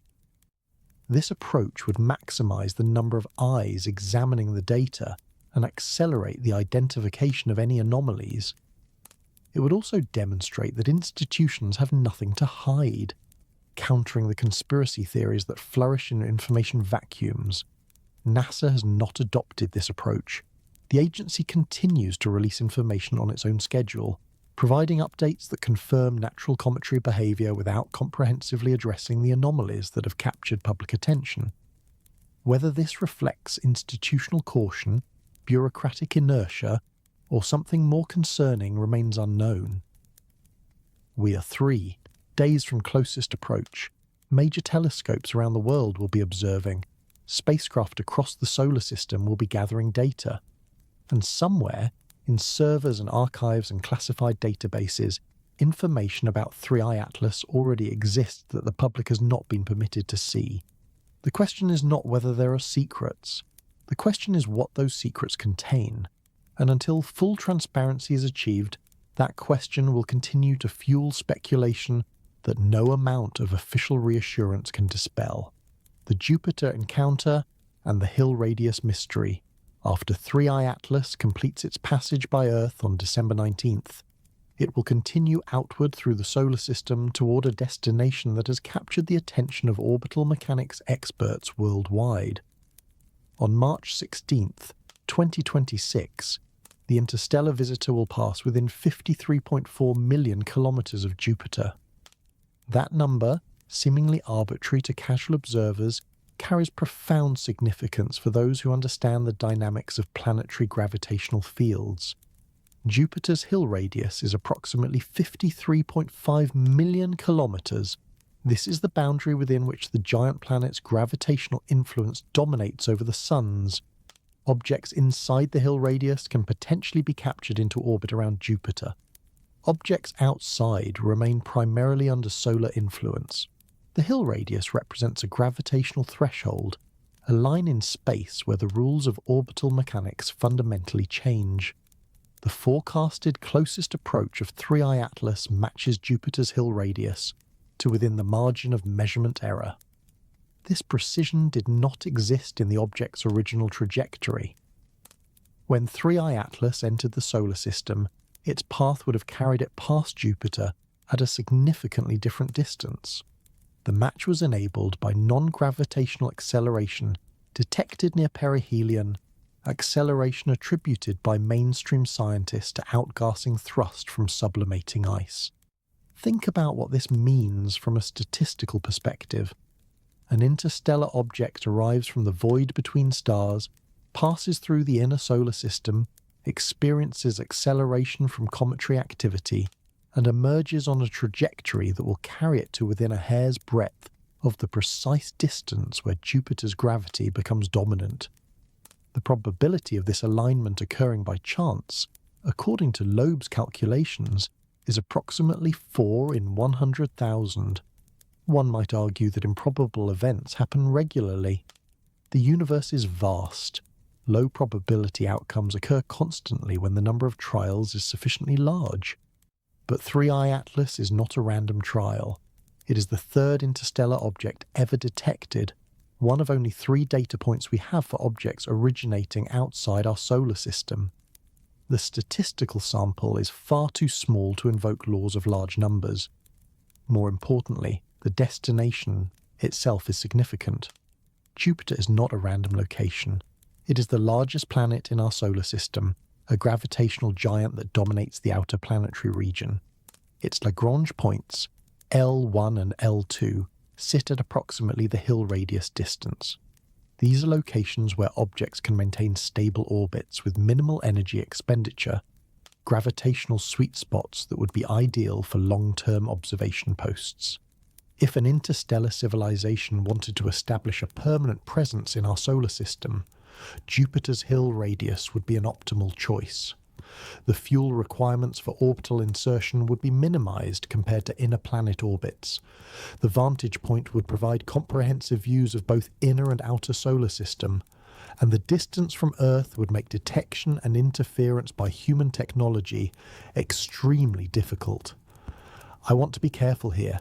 This approach would maximise the number of eyes examining the data and accelerate the identification of any anomalies. It would also demonstrate that institutions have nothing to hide, countering the conspiracy theories that flourish in information vacuums. NASA has not adopted this approach. The agency continues to release information on its own schedule, providing updates that confirm natural cometary behaviour without comprehensively addressing the anomalies that have captured public attention. Whether this reflects institutional caution, bureaucratic inertia, or something more concerning remains unknown. We are 3 days from closest approach. Major telescopes around the world will be observing. Spacecraft across the solar system will be gathering data. And somewhere, in servers and archives and classified databases, information about 3i Atlas already exists that the public has not been permitted to see. The question is not whether there are secrets. The question is what those secrets contain. And until full transparency is achieved, that question will continue to fuel speculation that no amount of official reassurance can dispel. The Jupiter encounter and the Hill radius mystery. After 3i Atlas completes its passage by Earth on December 19th, it will continue outward through the solar system toward a destination that has captured the attention of orbital mechanics experts worldwide. On March 16th, 2026, the interstellar visitor will pass within 53.4 million kilometers of Jupiter. That number, seemingly arbitrary to casual observers, carries profound significance for those who understand the dynamics of planetary gravitational fields. Jupiter's Hill radius is approximately 53.5 million kilometers. This is the boundary within which the giant planet's gravitational influence dominates over the Sun's. Objects inside the Hill radius can potentially be captured into orbit around Jupiter. objects outside remain primarily under solar influence. The Hill radius represents a gravitational threshold, a line in space where the rules of orbital mechanics fundamentally change. The forecasted closest approach of 3I Atlas matches Jupiter's Hill radius to within the margin of measurement error. This precision did not exist in the object's original trajectory. When 3I Atlas entered the solar system, its path would have carried it past Jupiter at a significantly different distance. The match was enabled by non-gravitational acceleration detected near perihelion, acceleration attributed by mainstream scientists to outgassing thrust from sublimating ice. Think about what this means from a statistical perspective. An interstellar object arrives from the void between stars, passes through the inner solar system, experiences acceleration from cometary activity, and emerges on a trajectory that will carry it to within a hair's breadth of the precise distance where Jupiter's gravity becomes dominant. The probability of this alignment occurring by chance, according to Loeb's calculations, is approximately 4 in 100,000. One might argue that improbable events happen regularly. The universe is vast. Low probability outcomes occur constantly when the number of trials is sufficiently large. But 3I Atlas is not a random trial. It is the third interstellar object ever detected, one of only 3 data points we have for objects originating outside our solar system. The statistical sample is far too small to invoke laws of large numbers. More importantly, the destination itself is significant. Jupiter is not a random location. It is the largest planet in our solar system, a gravitational giant that dominates the outer planetary region. Its Lagrange points, L1 and L2, sit at approximately the Hill radius distance. These are locations where objects can maintain stable orbits with minimal energy expenditure, gravitational sweet spots that would be ideal for long-term observation posts. If an interstellar civilization wanted to establish a permanent presence in our solar system, Jupiter's Hill radius would be an optimal choice. The fuel requirements for orbital insertion would be minimized compared to inner planet orbits. The vantage point would provide comprehensive views of both inner and outer solar system, and the distance from Earth would make detection and interference by human technology extremely difficult. I want to be careful here.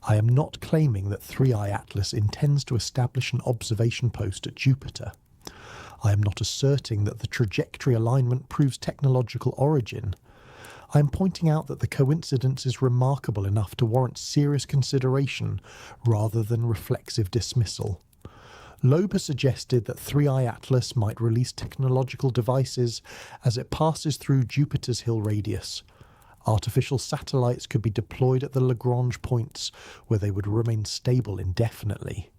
I am not claiming that 3I Atlas intends to establish an observation post at Jupiter. I am not asserting that the trajectory alignment proves technological origin. I am pointing out that the coincidence is remarkable enough to warrant serious consideration rather than reflexive dismissal. Loeb has suggested that 3I Atlas might release technological devices as it passes through Jupiter's Hill radius. Artificial satellites could be deployed at the Lagrange points, where they would remain stable indefinitely.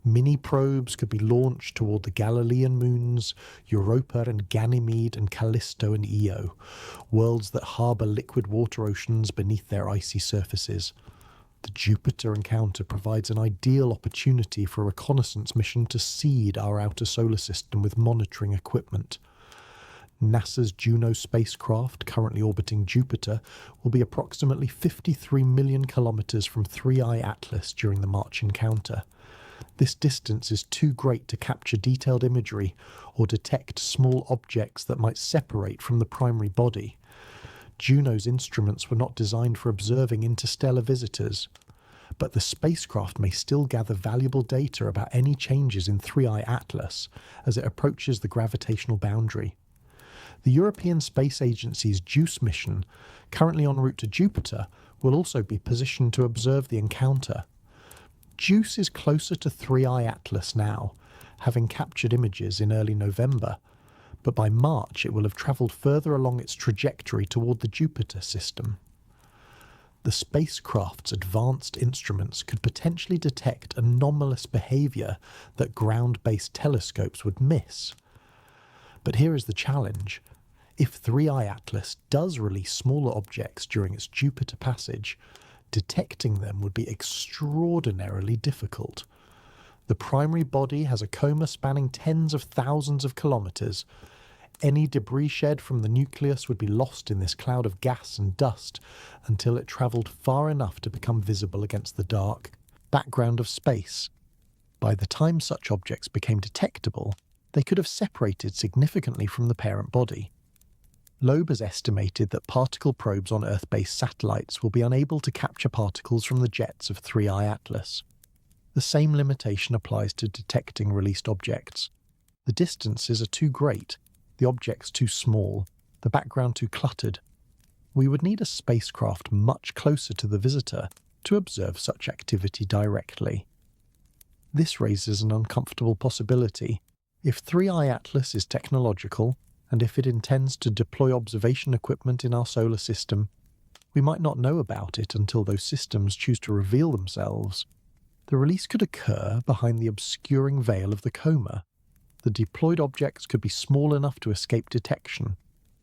Mini-probes could be launched toward the Galilean moons, Europa and Ganymede and Callisto and Io, worlds that harbour liquid water oceans beneath their icy surfaces. The Jupiter encounter provides an ideal opportunity for a reconnaissance mission to seed our outer solar system with monitoring equipment. NASA's Juno spacecraft, currently orbiting Jupiter, will be approximately 53 million kilometres from 3I Atlas during the March encounter. This distance is too great to capture detailed imagery or detect small objects that might separate from the primary body. Juno's instruments were not designed for observing interstellar visitors, but the spacecraft may still gather valuable data about any changes in 3I Atlas as it approaches the gravitational boundary. The European Space Agency's JUICE mission, currently en route to Jupiter, will also be positioned to observe the encounter. JUICE is closer to 3I Atlas now, having captured images in early November, but by March it will have travelled further along its trajectory toward the Jupiter system. The spacecraft's advanced instruments could potentially detect anomalous behaviour that ground-based telescopes would miss. But here is the challenge. If 3I Atlas does release smaller objects during its Jupiter passage, detecting them would be extraordinarily difficult. The primary body has a coma spanning tens of thousands of kilometres. any debris shed from the nucleus would be lost in this cloud of gas and dust until it travelled far enough to become visible against the dark background of space. By the time such objects became detectable, they could have separated significantly from the parent body. Loeb has estimated that particle probes on Earth-based satellites will be unable to capture particles from the jets of 3I Atlas. The same limitation applies to detecting released objects. The distances are too great, the objects too small, the background too cluttered. We would need a spacecraft much closer to the visitor to observe such activity directly. This raises an uncomfortable possibility. If 3I Atlas is technological, and if it intends to deploy observation equipment in our solar system, we might not know about it until those systems choose to reveal themselves. The release could occur behind the obscuring veil of the coma. The deployed objects could be small enough to escape detection,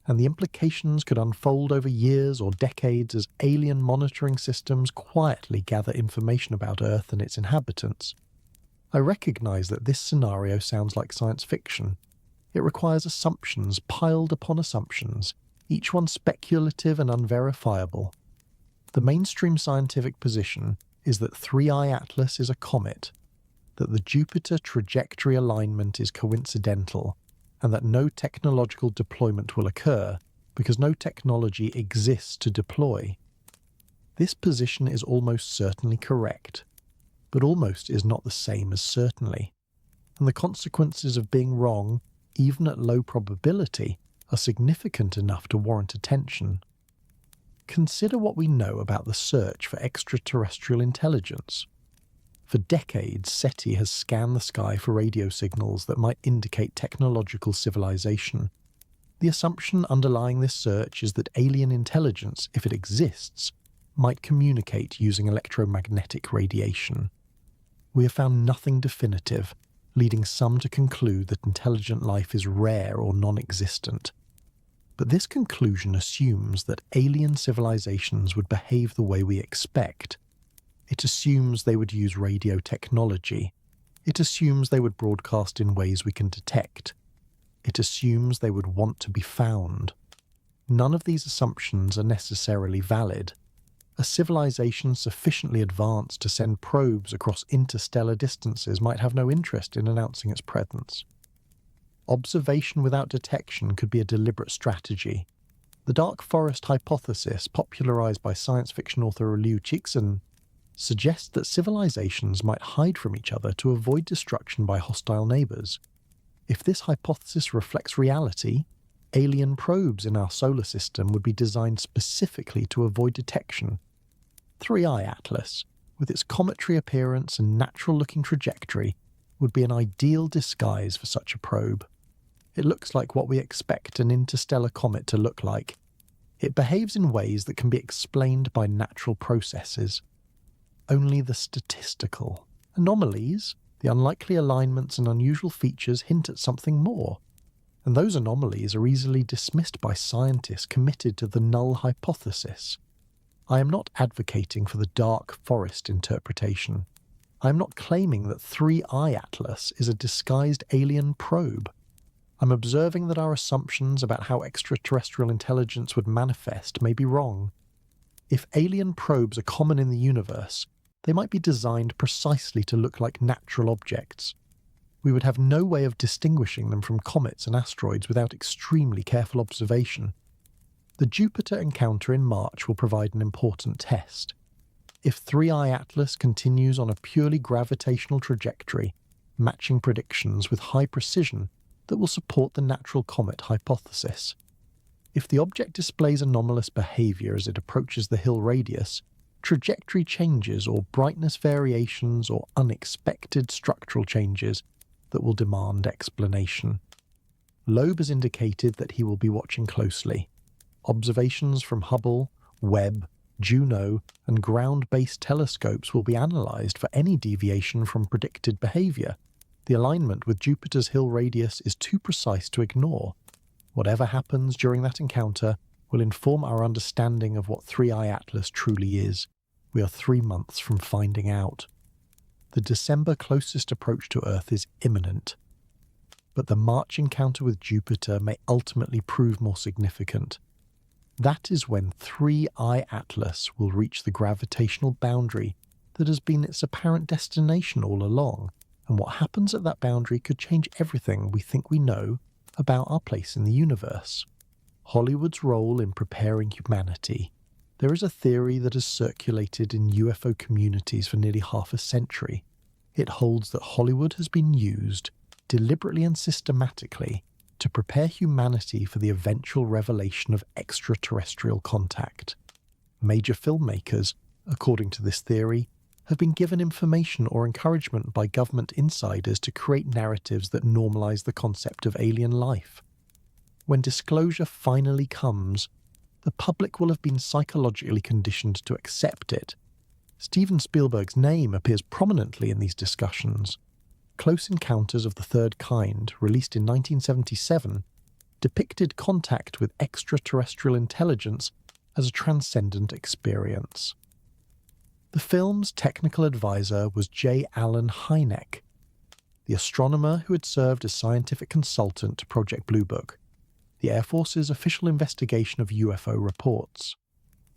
and the implications could unfold over years or decades as alien monitoring systems quietly gather information about Earth and its inhabitants. I recognize that this scenario sounds like science fiction. It requires assumptions piled upon assumptions, each one speculative and unverifiable. The mainstream scientific position is that 3I Atlas is a comet, that the Jupiter trajectory alignment is coincidental, and that no technological deployment will occur because no technology exists to deploy. This position is almost certainly correct, but almost is not the same as certainly, and the consequences of being wrong, even at low probability, are significant enough to warrant attention. Consider what we know about the search for extraterrestrial intelligence. For decades, SETI has scanned the sky for radio signals that might indicate technological civilization. The assumption underlying this search is that alien intelligence, if it exists, might communicate using electromagnetic radiation. We have found nothing definitive, leading some to conclude that intelligent life is rare or non-existent. But this conclusion assumes that alien civilizations would behave the way we expect. It assumes they would use radio technology. It assumes they would broadcast in ways we can detect. It assumes they would want to be found. None of these assumptions are necessarily valid. A civilization sufficiently advanced to send probes across interstellar distances might have no interest in announcing its presence. Observation without detection could be a deliberate strategy. The dark forest hypothesis, popularized by science fiction author Liu Cixin, suggests that civilizations might hide from each other to avoid destruction by hostile neighbors. If this hypothesis reflects reality, alien probes in our solar system would be designed specifically to avoid detection. 3I Atlas, with its cometary appearance and natural-looking trajectory, would be an ideal disguise for such a probe. It looks like what we expect an interstellar comet to look like. It behaves in ways that can be explained by natural processes. Only the statistical anomalies, the unlikely alignments and unusual features hint at something more, and those anomalies are easily dismissed by scientists committed to the null hypothesis. I am not advocating for the dark forest interpretation. I am not claiming that 3I Atlas is a disguised alien probe. I'm observing that our assumptions about how extraterrestrial intelligence would manifest may be wrong. If alien probes are common in the universe, they might be designed precisely to look like natural objects. We would have no way of distinguishing them from comets and asteroids without extremely careful observation. The Jupiter encounter in March will provide an important test. If 3I Atlas continues on a purely gravitational trajectory, matching predictions with high precision that will support the natural comet hypothesis. If the object displays anomalous behavior as it approaches the Hill radius, trajectory changes or brightness variations or unexpected structural changes that will demand explanation. Loeb has indicated that he will be watching closely. Observations from Hubble, Webb, Juno, and ground-based telescopes will be analysed for any deviation from predicted behaviour. The alignment with Jupiter's Hill radius is too precise to ignore. Whatever happens during that encounter will inform our understanding of what 3I Atlas truly is. We are 3 months from finding out. The December closest approach to Earth is imminent. but the March encounter with Jupiter may ultimately prove more significant. That is when 3I Atlas will reach the gravitational boundary that has been its apparent destination all along, and what happens at that boundary could change everything we think we know about our place in the universe. Hollywood's role in preparing humanity. There is a theory that has circulated in UFO communities for nearly half a century. It holds that Hollywood has been used, deliberately and systematically, to prepare humanity for the eventual revelation of extraterrestrial contact. Major filmmakers, according to this theory, have been given information or encouragement by government insiders to create narratives that normalize the concept of alien life. When disclosure finally comes, the public will have been psychologically conditioned to accept it. Steven Spielberg's name appears prominently in these discussions. Close Encounters of the Third Kind, released in 1977, depicted contact with extraterrestrial intelligence as a transcendent experience. The film's technical advisor was J. Allen Hynek, the astronomer who had served as scientific consultant to Project Blue Book, the Air Force's official investigation of UFO reports.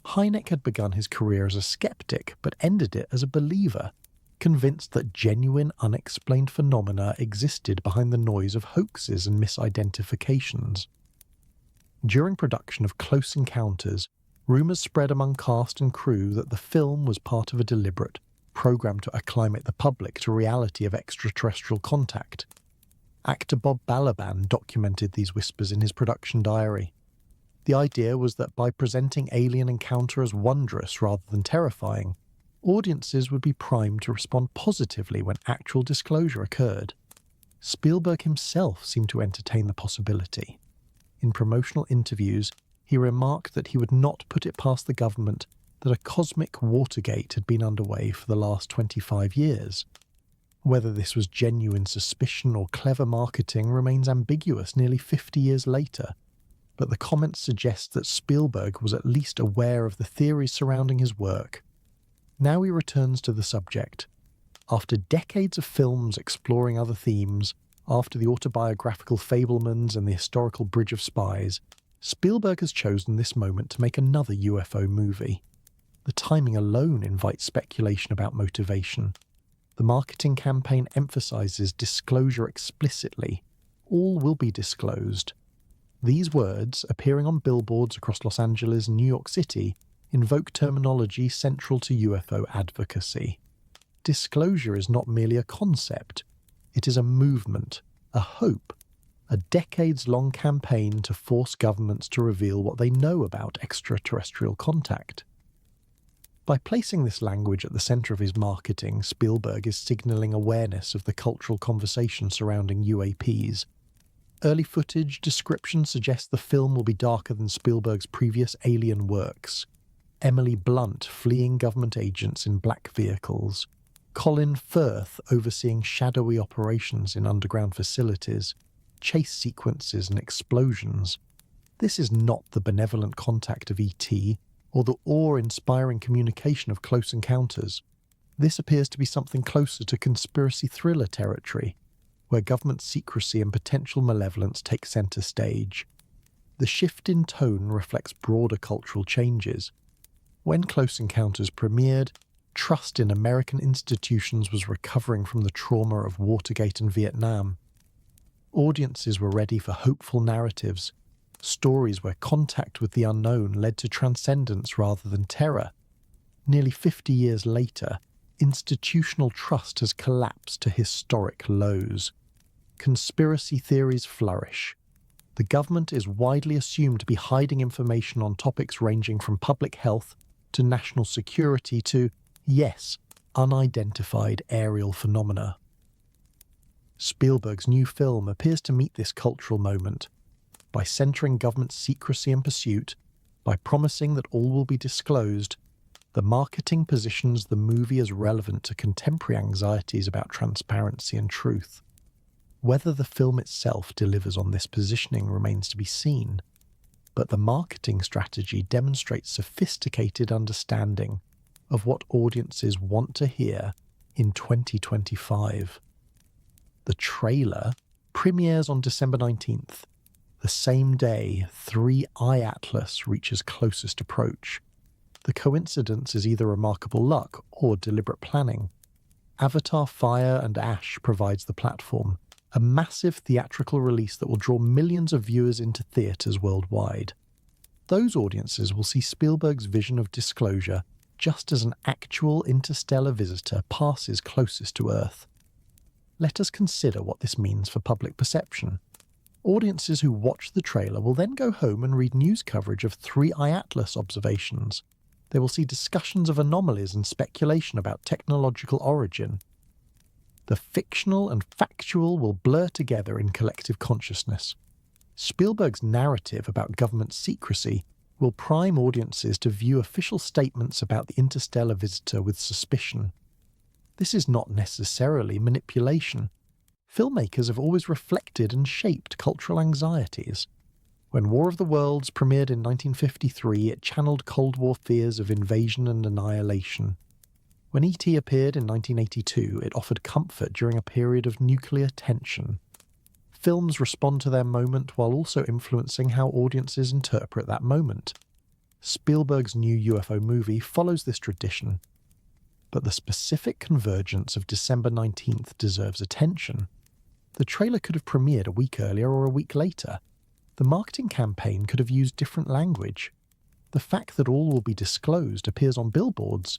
Hynek had begun his career as a skeptic, but ended it as a believer, convinced that genuine unexplained phenomena existed behind the noise of hoaxes and misidentifications. During production of Close Encounters, rumours spread among cast and crew that the film was part of a deliberate program to acclimate the public to reality of extraterrestrial contact. Actor Bob Balaban documented these whispers in his production diary. The idea was that by presenting alien encounter as wondrous rather than terrifying, audiences would be primed to respond positively when actual disclosure occurred. Spielberg himself seemed to entertain the possibility. In promotional interviews, he remarked that he would not put it past the government that a cosmic Watergate had been underway for the last 25 years. Whether this was genuine suspicion or clever marketing remains ambiguous nearly 50 years later, but the comments suggest that Spielberg was at least aware of the theories surrounding his work. Now he returns to the subject. After decades of films exploring other themes, after the autobiographical Fabelmans and the historical Bridge of Spies, Spielberg has chosen this moment to make another UFO movie. The timing alone invites speculation about motivation. The marketing campaign emphasizes disclosure explicitly. All will be disclosed. These words, appearing on billboards across Los Angeles and New York City, invoke terminology central to UFO advocacy. Disclosure is not merely a concept. It is a movement, a hope, a decades-long campaign to force governments to reveal what they know about extraterrestrial contact. By placing this language at the center of his marketing, Spielberg is signaling awareness of the cultural conversation surrounding UAPs. Early footage description suggests the film will be darker than Spielberg's previous alien works. Emily Blunt fleeing government agents in black vehicles, Colin Firth overseeing shadowy operations in underground facilities, chase sequences and explosions. This is not the benevolent contact of E.T. or the awe-inspiring communication of Close Encounters. This appears to be something closer to conspiracy thriller territory, where government secrecy and potential malevolence take center stage. The shift in tone reflects broader cultural changes. When Close Encounters premiered, trust in American institutions was recovering from the trauma of Watergate and Vietnam. Audiences were ready for hopeful narratives, stories where contact with the unknown led to transcendence rather than terror. Nearly 50 years later, institutional trust has collapsed to historic lows. Conspiracy theories flourish. The government is widely assumed to be hiding information on topics ranging from public health to national security to, yes, unidentified aerial phenomena. Spielberg's new film appears to meet this cultural moment by centering government secrecy and pursuit, by promising that all will be disclosed. The marketing positions the movie as relevant to contemporary anxieties about transparency and truth. Whether the film itself delivers on this positioning remains to be seen, but the marketing strategy demonstrates sophisticated understanding of what audiences want to hear in 2025. The trailer, premieres on December 19th. The same day, 3I Atlas reaches closest approach. The coincidence is either remarkable luck or deliberate planning. Avatar Fire and Ash provides the platform, a massive theatrical release that will draw millions of viewers into theatres worldwide. Those audiences will see Spielberg's vision of disclosure just as an actual interstellar visitor passes closest to Earth. Let us consider what this means for public perception. Audiences who watch the trailer will then go home and read news coverage of 3I Atlas observations. They will see discussions of anomalies and speculation about technological origin. The fictional and factual will blur together in collective consciousness. Spielberg's narrative about government secrecy will prime audiences to view official statements about the interstellar visitor with suspicion. This is not necessarily manipulation. Filmmakers have always reflected and shaped cultural anxieties. When War of the Worlds premiered in 1953, it channeled Cold War fears of invasion and annihilation. When E.T. appeared in 1982, it offered comfort during a period of nuclear tension. Films respond to their moment while also influencing how audiences interpret that moment. Spielberg's new UFO movie follows this tradition. But the specific convergence of December 19th deserves attention. The trailer could have premiered a week earlier or a week later. The marketing campaign could have used different language. The fact that all will be disclosed appears on billboards.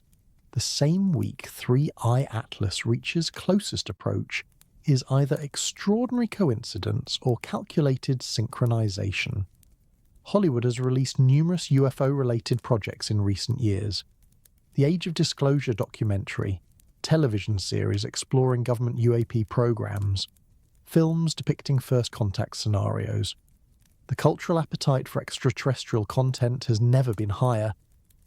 The same week 3I Atlas reaches closest approach is either extraordinary coincidence or calculated synchronization. Hollywood has released numerous UFO-related projects in recent years. The Age of Disclosure documentary, television series exploring government UAP programs, films depicting first contact scenarios. The cultural appetite for extraterrestrial content has never been higher.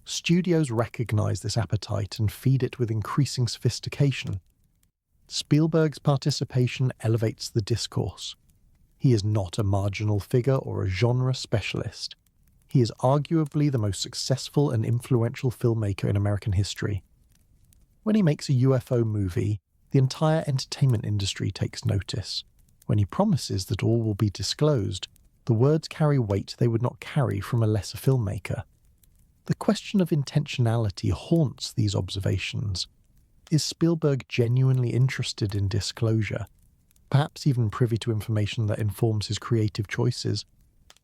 Studios recognize this appetite and feed it with increasing sophistication. Spielberg's participation elevates the discourse. He is not a marginal figure or a genre specialist. He is arguably the most successful and influential filmmaker in American history. When he makes a UFO movie, the entire entertainment industry takes notice. When he promises that all will be disclosed, the words carry weight they would not carry from a lesser filmmaker. The question of intentionality haunts these observations. Is Spielberg genuinely interested in disclosure, perhaps even privy to information that informs his creative choices?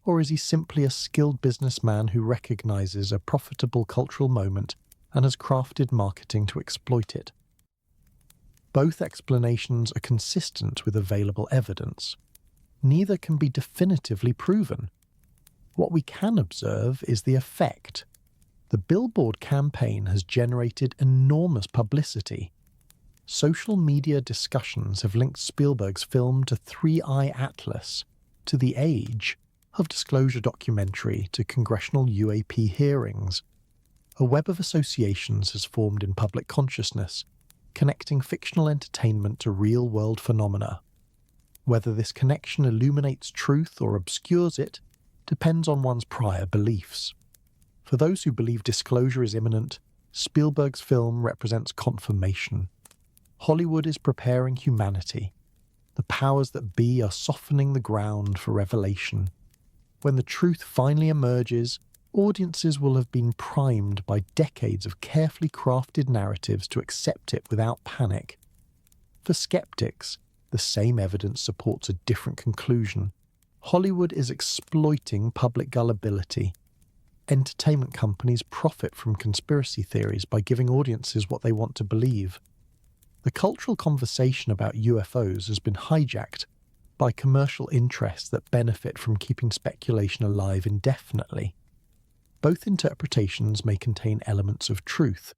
Or is he simply a skilled businessman who recognizes a profitable cultural moment and has crafted marketing to exploit it? Both explanations are consistent with available evidence. Neither can be definitively proven. What we can observe is the effect. The billboard campaign has generated enormous publicity. Social media discussions have linked Spielberg's film to 3I Atlas, to the Age of Disclosure documentary, to congressional UAP hearings. A web of associations has formed in public consciousness, connecting fictional entertainment to real-world phenomena. Whether this connection illuminates truth or obscures it depends on one's prior beliefs. For those who believe disclosure is imminent, Spielberg's film represents confirmation. Hollywood is preparing humanity. The powers that be are softening the ground for revelation. When the truth finally emerges, audiences will have been primed by decades of carefully crafted narratives to accept it without panic. For skeptics, the same evidence supports a different conclusion. Hollywood is exploiting public gullibility. Entertainment companies profit from conspiracy theories by giving audiences what they want to believe. The cultural conversation about UFOs has been hijacked by commercial interests that benefit from keeping speculation alive indefinitely. Both interpretations may contain elements of truth.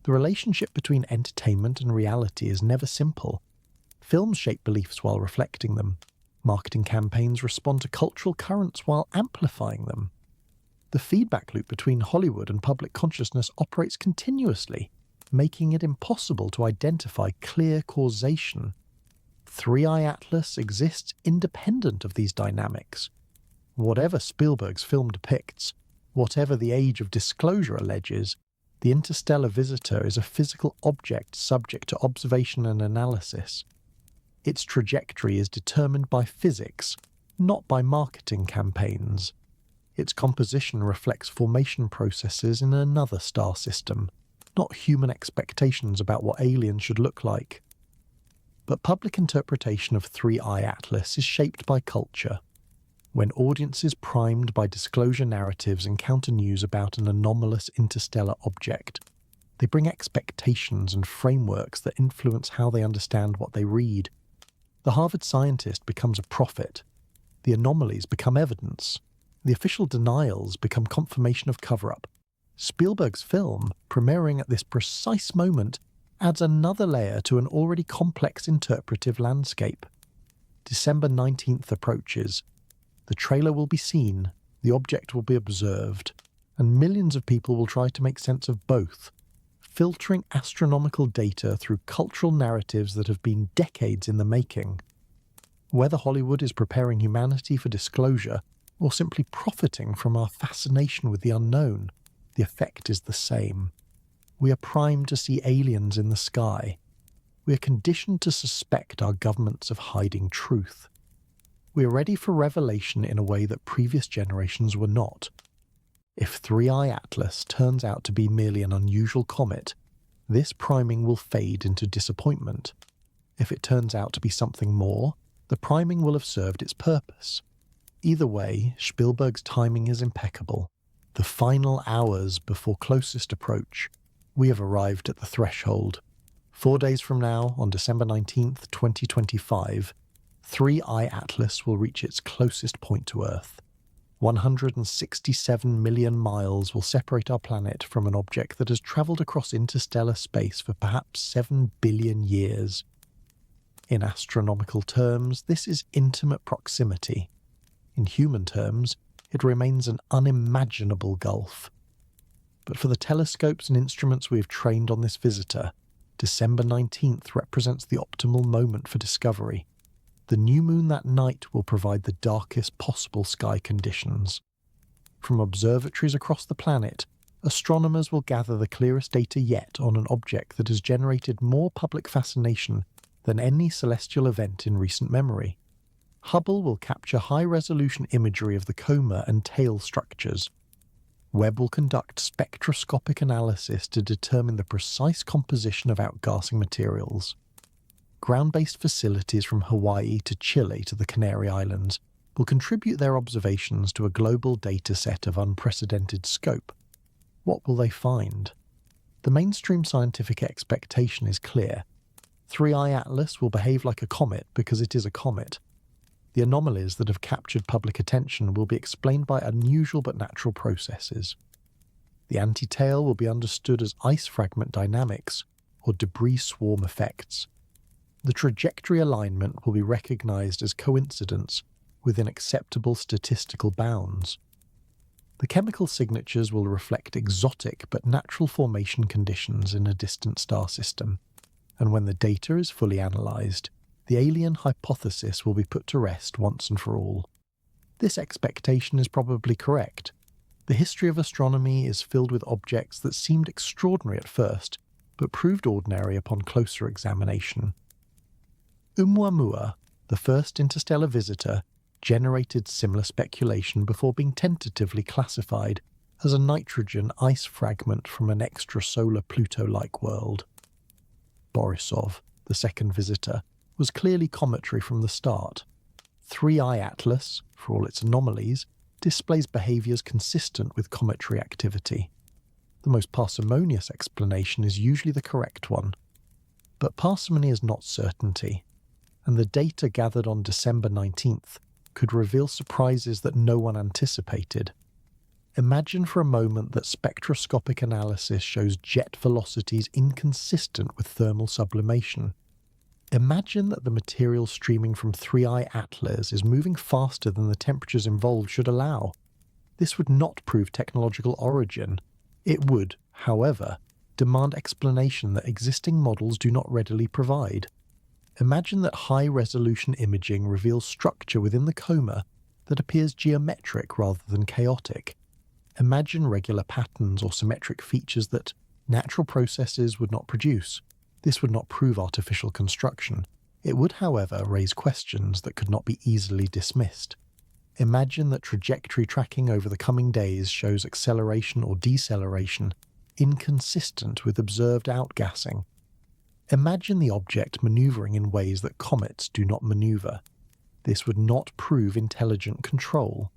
The relationship between entertainment and reality is never simple. Films shape beliefs while reflecting them. Marketing campaigns respond to cultural currents while amplifying them. The feedback loop between Hollywood and public consciousness operates continuously, making it impossible to identify clear causation. 3I Atlas exists independent of these dynamics. Whatever Spielberg's film depicts, whatever the Age of Disclosure alleges, the interstellar visitor is a physical object subject to observation and analysis. Its trajectory is determined by physics, not by marketing campaigns. Its composition reflects formation processes in another star system, not human expectations about what aliens should look like. But public interpretation of 3I Atlas is shaped by culture. When audiences primed by disclosure narratives encounter news about an anomalous interstellar object, they bring expectations and frameworks that influence how they understand what they read. The Harvard scientist becomes a prophet. The anomalies become evidence. The official denials become confirmation of cover-up. Spielberg's film, premiering at this precise moment, adds another layer to an already complex interpretive landscape. December 19th approaches. The trailer will be seen, the object will be observed, and millions of people will try to make sense of both, filtering astronomical data through cultural narratives that have been decades in the making. Whether Hollywood is preparing humanity for disclosure or simply profiting from our fascination with the unknown, the effect is the same. We are primed to see aliens in the sky. We are conditioned to suspect our governments of hiding truth. We are ready for revelation in a way that previous generations were not. If 3I Atlas turns out to be merely an unusual comet, this priming will fade into disappointment. If it turns out to be something more, the priming will have served its purpose. Either way, Spielberg's timing is impeccable. The final hours before closest approach, we have arrived at the threshold. 4 days from now, on December 19th, 2025, 3I Atlas will reach its closest point to Earth. 167 million miles will separate our planet from an object that has travelled across interstellar space for perhaps 7 billion years. In astronomical terms, this is intimate proximity. In human terms, it remains an unimaginable gulf. But for the telescopes and instruments we have trained on this visitor, December 19th represents the optimal moment for discovery. The new moon that night will provide the darkest possible sky conditions. From observatories across the planet, astronomers will gather the clearest data yet on an object that has generated more public fascination than any celestial event in recent memory. Hubble will capture high-resolution imagery of the coma and tail structures. Webb will conduct spectroscopic analysis to determine the precise composition of outgassing materials. Ground-based facilities from Hawaii to Chile to the Canary Islands will contribute their observations to a global data set of unprecedented scope. What will they find? The mainstream scientific expectation is clear. 3I Atlas will behave like a comet because it is a comet. The anomalies that have captured public attention will be explained by unusual but natural processes. The anti-tail will be understood as ice fragment dynamics or debris swarm effects. The trajectory alignment will be recognized as coincidence within acceptable statistical bounds. The chemical signatures will reflect exotic but natural formation conditions in a distant star system, and when the data is fully analyzed, the alien hypothesis will be put to rest once and for all. This expectation is probably correct. The history of astronomy is filled with objects that seemed extraordinary at first, but proved ordinary upon closer examination. Oumuamua, the first interstellar visitor, generated similar speculation before being tentatively classified as a nitrogen ice fragment from an extrasolar Pluto-like world. Borisov, the second visitor, was clearly cometary from the start. 3I Atlas, for all its anomalies, displays behaviours consistent with cometary activity. The most parsimonious explanation is usually the correct one. But parsimony is not certainty, and the data gathered on December 19th could reveal surprises that no one anticipated. Imagine for a moment that spectroscopic analysis shows jet velocities inconsistent with thermal sublimation. Imagine that the material streaming from 3I Atlas is moving faster than the temperatures involved should allow. This would not prove technological origin. It would, however, demand explanation that existing models do not readily provide. Imagine that high-resolution imaging reveals structure within the coma that appears geometric rather than chaotic. Imagine regular patterns or symmetric features that natural processes would not produce. This would not prove artificial construction. It would, however, raise questions that could not be easily dismissed. Imagine that trajectory tracking over the coming days shows acceleration or deceleration inconsistent with observed outgassing. Imagine the object manoeuvring in ways that comets do not maneuver. This would not prove intelligent control.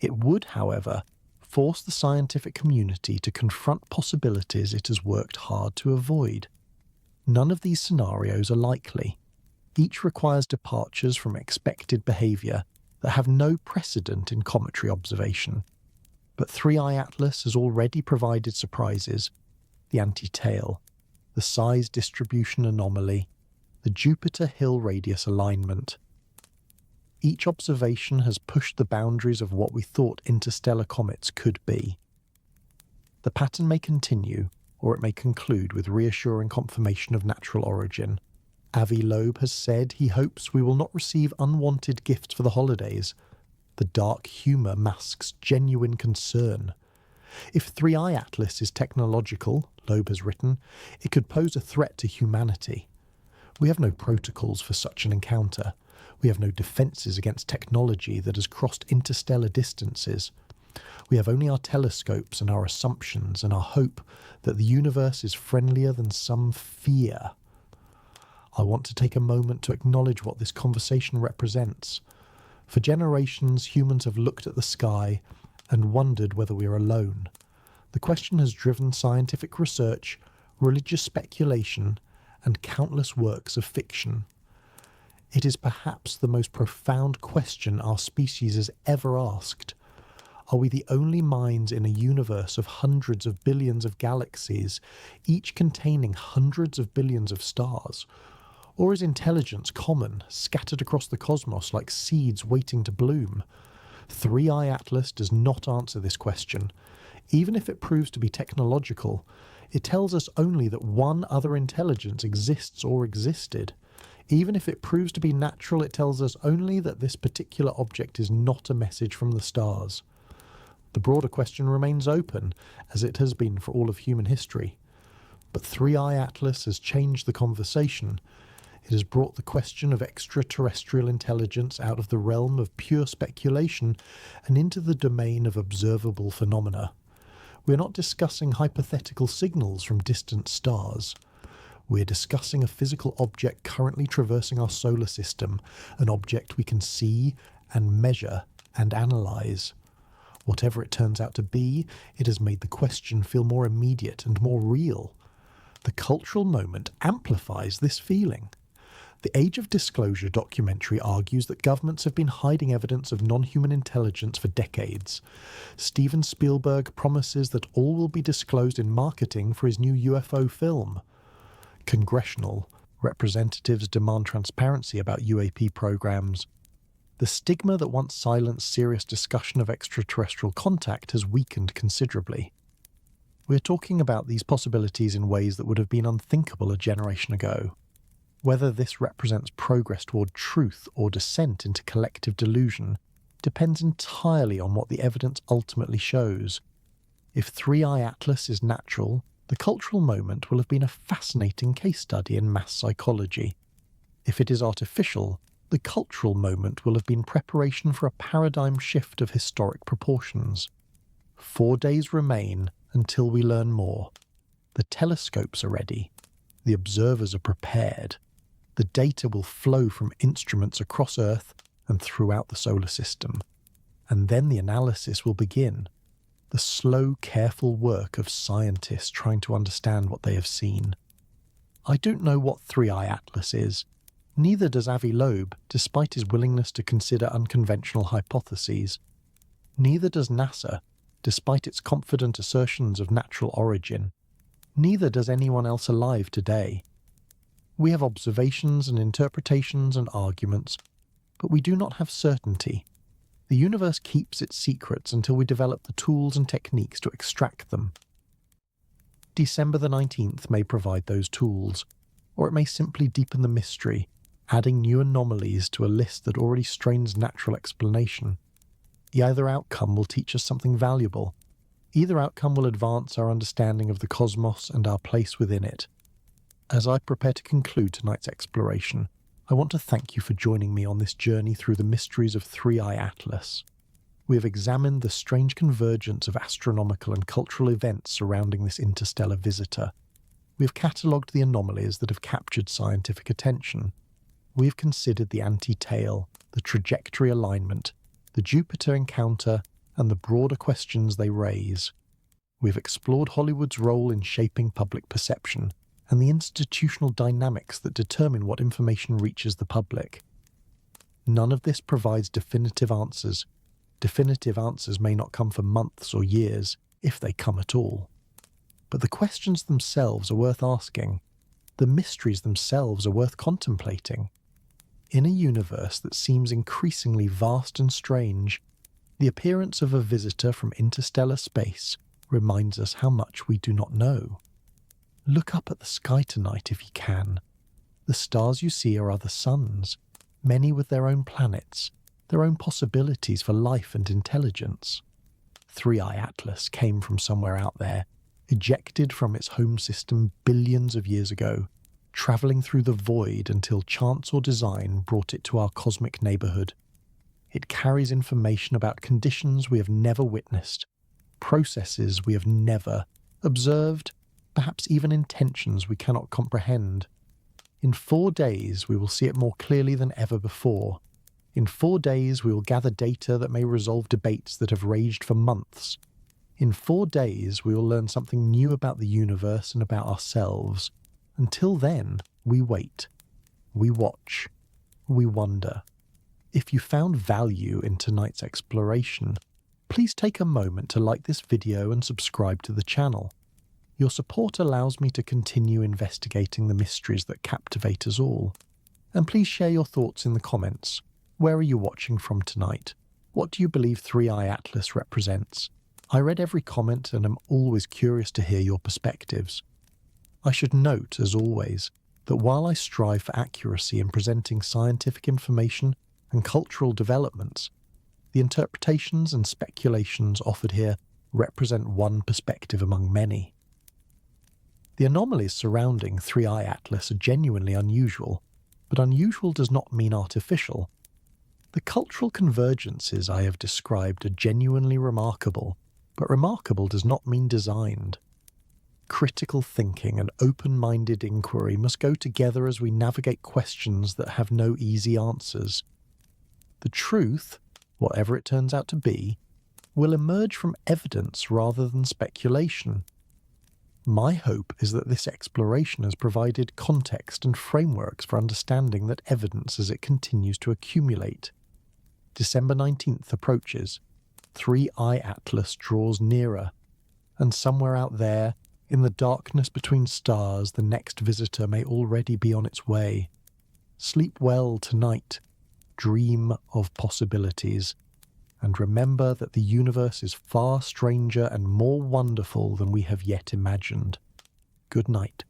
It would, however, force the scientific community to confront possibilities it has worked hard to avoid. None of these scenarios are likely. Each requires departures from expected behaviour that have no precedent in cometary observation. But 3i Atlas has already provided surprises: the anti-tail, the size distribution anomaly, the Jupiter Hill radius alignment. Each observation has pushed the boundaries of what we thought interstellar comets could be. The pattern may continue, or it may conclude with reassuring confirmation of natural origin. Avi Loeb has said he hopes we will not receive unwanted gifts for the holidays. The dark humour masks genuine concern. If 3i Atlas is technological, Loeb has written, it could pose a threat to humanity. We have no protocols for such an encounter. We have no defences against technology that has crossed interstellar distances. We have only our telescopes and our assumptions and our hope that the universe is friendlier than some fear. I want to take a moment to acknowledge what this conversation represents. For generations, humans have looked at the sky and wondered whether we are alone. The question has driven scientific research, religious speculation, and countless works of fiction. It is perhaps the most profound question our species has ever asked. Are we the only minds in a universe of hundreds of billions of galaxies, each containing hundreds of billions of stars? Or is intelligence common, scattered across the cosmos like seeds waiting to bloom? 3i Atlas does not answer this question. Even if it proves to be technological, it tells us only that one other intelligence exists or existed. Even if it proves to be natural, it tells us only that this particular object is not a message from the stars. The broader question remains open, as it has been for all of human history. But 3i Atlas has changed the conversation. It has brought the question of extraterrestrial intelligence out of the realm of pure speculation and into the domain of observable phenomena. We're not discussing hypothetical signals from distant stars. We're discussing a physical object currently traversing our solar system, an object we can see and measure and analyse. Whatever it turns out to be, it has made the question feel more immediate and more real. The cultural moment amplifies this feeling. The Age of Disclosure documentary argues that governments have been hiding evidence of non-human intelligence for decades. Steven Spielberg promises that all will be disclosed in marketing for his new UFO film. Congressional representatives demand transparency about UAP programs. The stigma that once silenced serious discussion of extraterrestrial contact has weakened considerably. We're talking about these possibilities in ways that would have been unthinkable a generation ago. Whether this represents progress toward truth or descent into collective delusion depends entirely on what the evidence ultimately shows. If 3i Atlas is natural, the cultural moment will have been a fascinating case study in mass psychology. If it is artificial, the cultural moment will have been preparation for a paradigm shift of historic proportions. 4 days remain until we learn more. The telescopes are ready. The observers are prepared. The data will flow from instruments across Earth and throughout the solar system. And then the analysis will begin. The slow, careful work of scientists trying to understand what they have seen. I don't know what 3i Atlas is. Neither does Avi Loeb, despite his willingness to consider unconventional hypotheses. Neither does NASA, despite its confident assertions of natural origin. Neither does anyone else alive today. We have observations and interpretations and arguments, but we do not have certainty. The universe keeps its secrets until we develop the tools and techniques to extract them. December the 19th may provide those tools, or it may simply deepen the mystery, adding new anomalies to a list that already strains natural explanation. Either outcome will teach us something valuable. Either outcome will advance our understanding of the cosmos and our place within it. As I prepare to conclude tonight's exploration, I want to thank you for joining me on this journey through the mysteries of Three-Eye Atlas. We have examined the strange convergence of astronomical and cultural events surrounding this interstellar visitor. We have catalogued the anomalies that have captured scientific attention. We have considered the anti-tail, the trajectory alignment, the Jupiter encounter, and the broader questions they raise. We have explored Hollywood's role in shaping public perception and the institutional dynamics that determine what information reaches the public. None of this provides definitive answers. Definitive answers may not come for months or years, if they come at all. But the questions themselves are worth asking. The mysteries themselves are worth contemplating. In a universe that seems increasingly vast and strange, the appearance of a visitor from interstellar space reminds us how much we do not know. Look up at the sky tonight if you can. The stars you see are other suns, many with their own planets, their own possibilities for life and intelligence. Three-Eye Atlas came from somewhere out there, ejected from its home system billions of years ago, travelling through the void until chance or design brought it to our cosmic neighbourhood. It carries information about conditions we have never witnessed, processes we have never observed, perhaps even intentions we cannot comprehend. In 4 days we will see it more clearly than ever before. In 4 days we will gather data that may resolve debates that have raged for months. In 4 days we will learn something new about the universe and about ourselves. Until then, we wait. We watch. We wonder. If you found value in tonight's exploration, please take a moment to like this video and subscribe to the channel. Your support allows me to continue investigating the mysteries that captivate us all. And please share your thoughts in the comments. Where are you watching from tonight? What do you believe Three-Eye Atlas represents? I read every comment and am always curious to hear your perspectives. I should note, as always, that while I strive for accuracy in presenting scientific information and cultural developments, the interpretations and speculations offered here represent one perspective among many. The anomalies surrounding Three-Eye Atlas are genuinely unusual, but unusual does not mean artificial. The cultural convergences I have described are genuinely remarkable, but remarkable does not mean designed. Critical thinking and open-minded inquiry must go together as we navigate questions that have no easy answers. The truth, whatever it turns out to be, will emerge from evidence rather than speculation. My hope is that this exploration has provided context and frameworks for understanding that evidence as it continues to accumulate. December 19th approaches. Three-Eye Atlas draws nearer, and somewhere out there, in the darkness between stars, the next visitor may already be on its way. Sleep well tonight. Dream of possibilities. And remember that the universe is far stranger and more wonderful than we have yet imagined. Good night.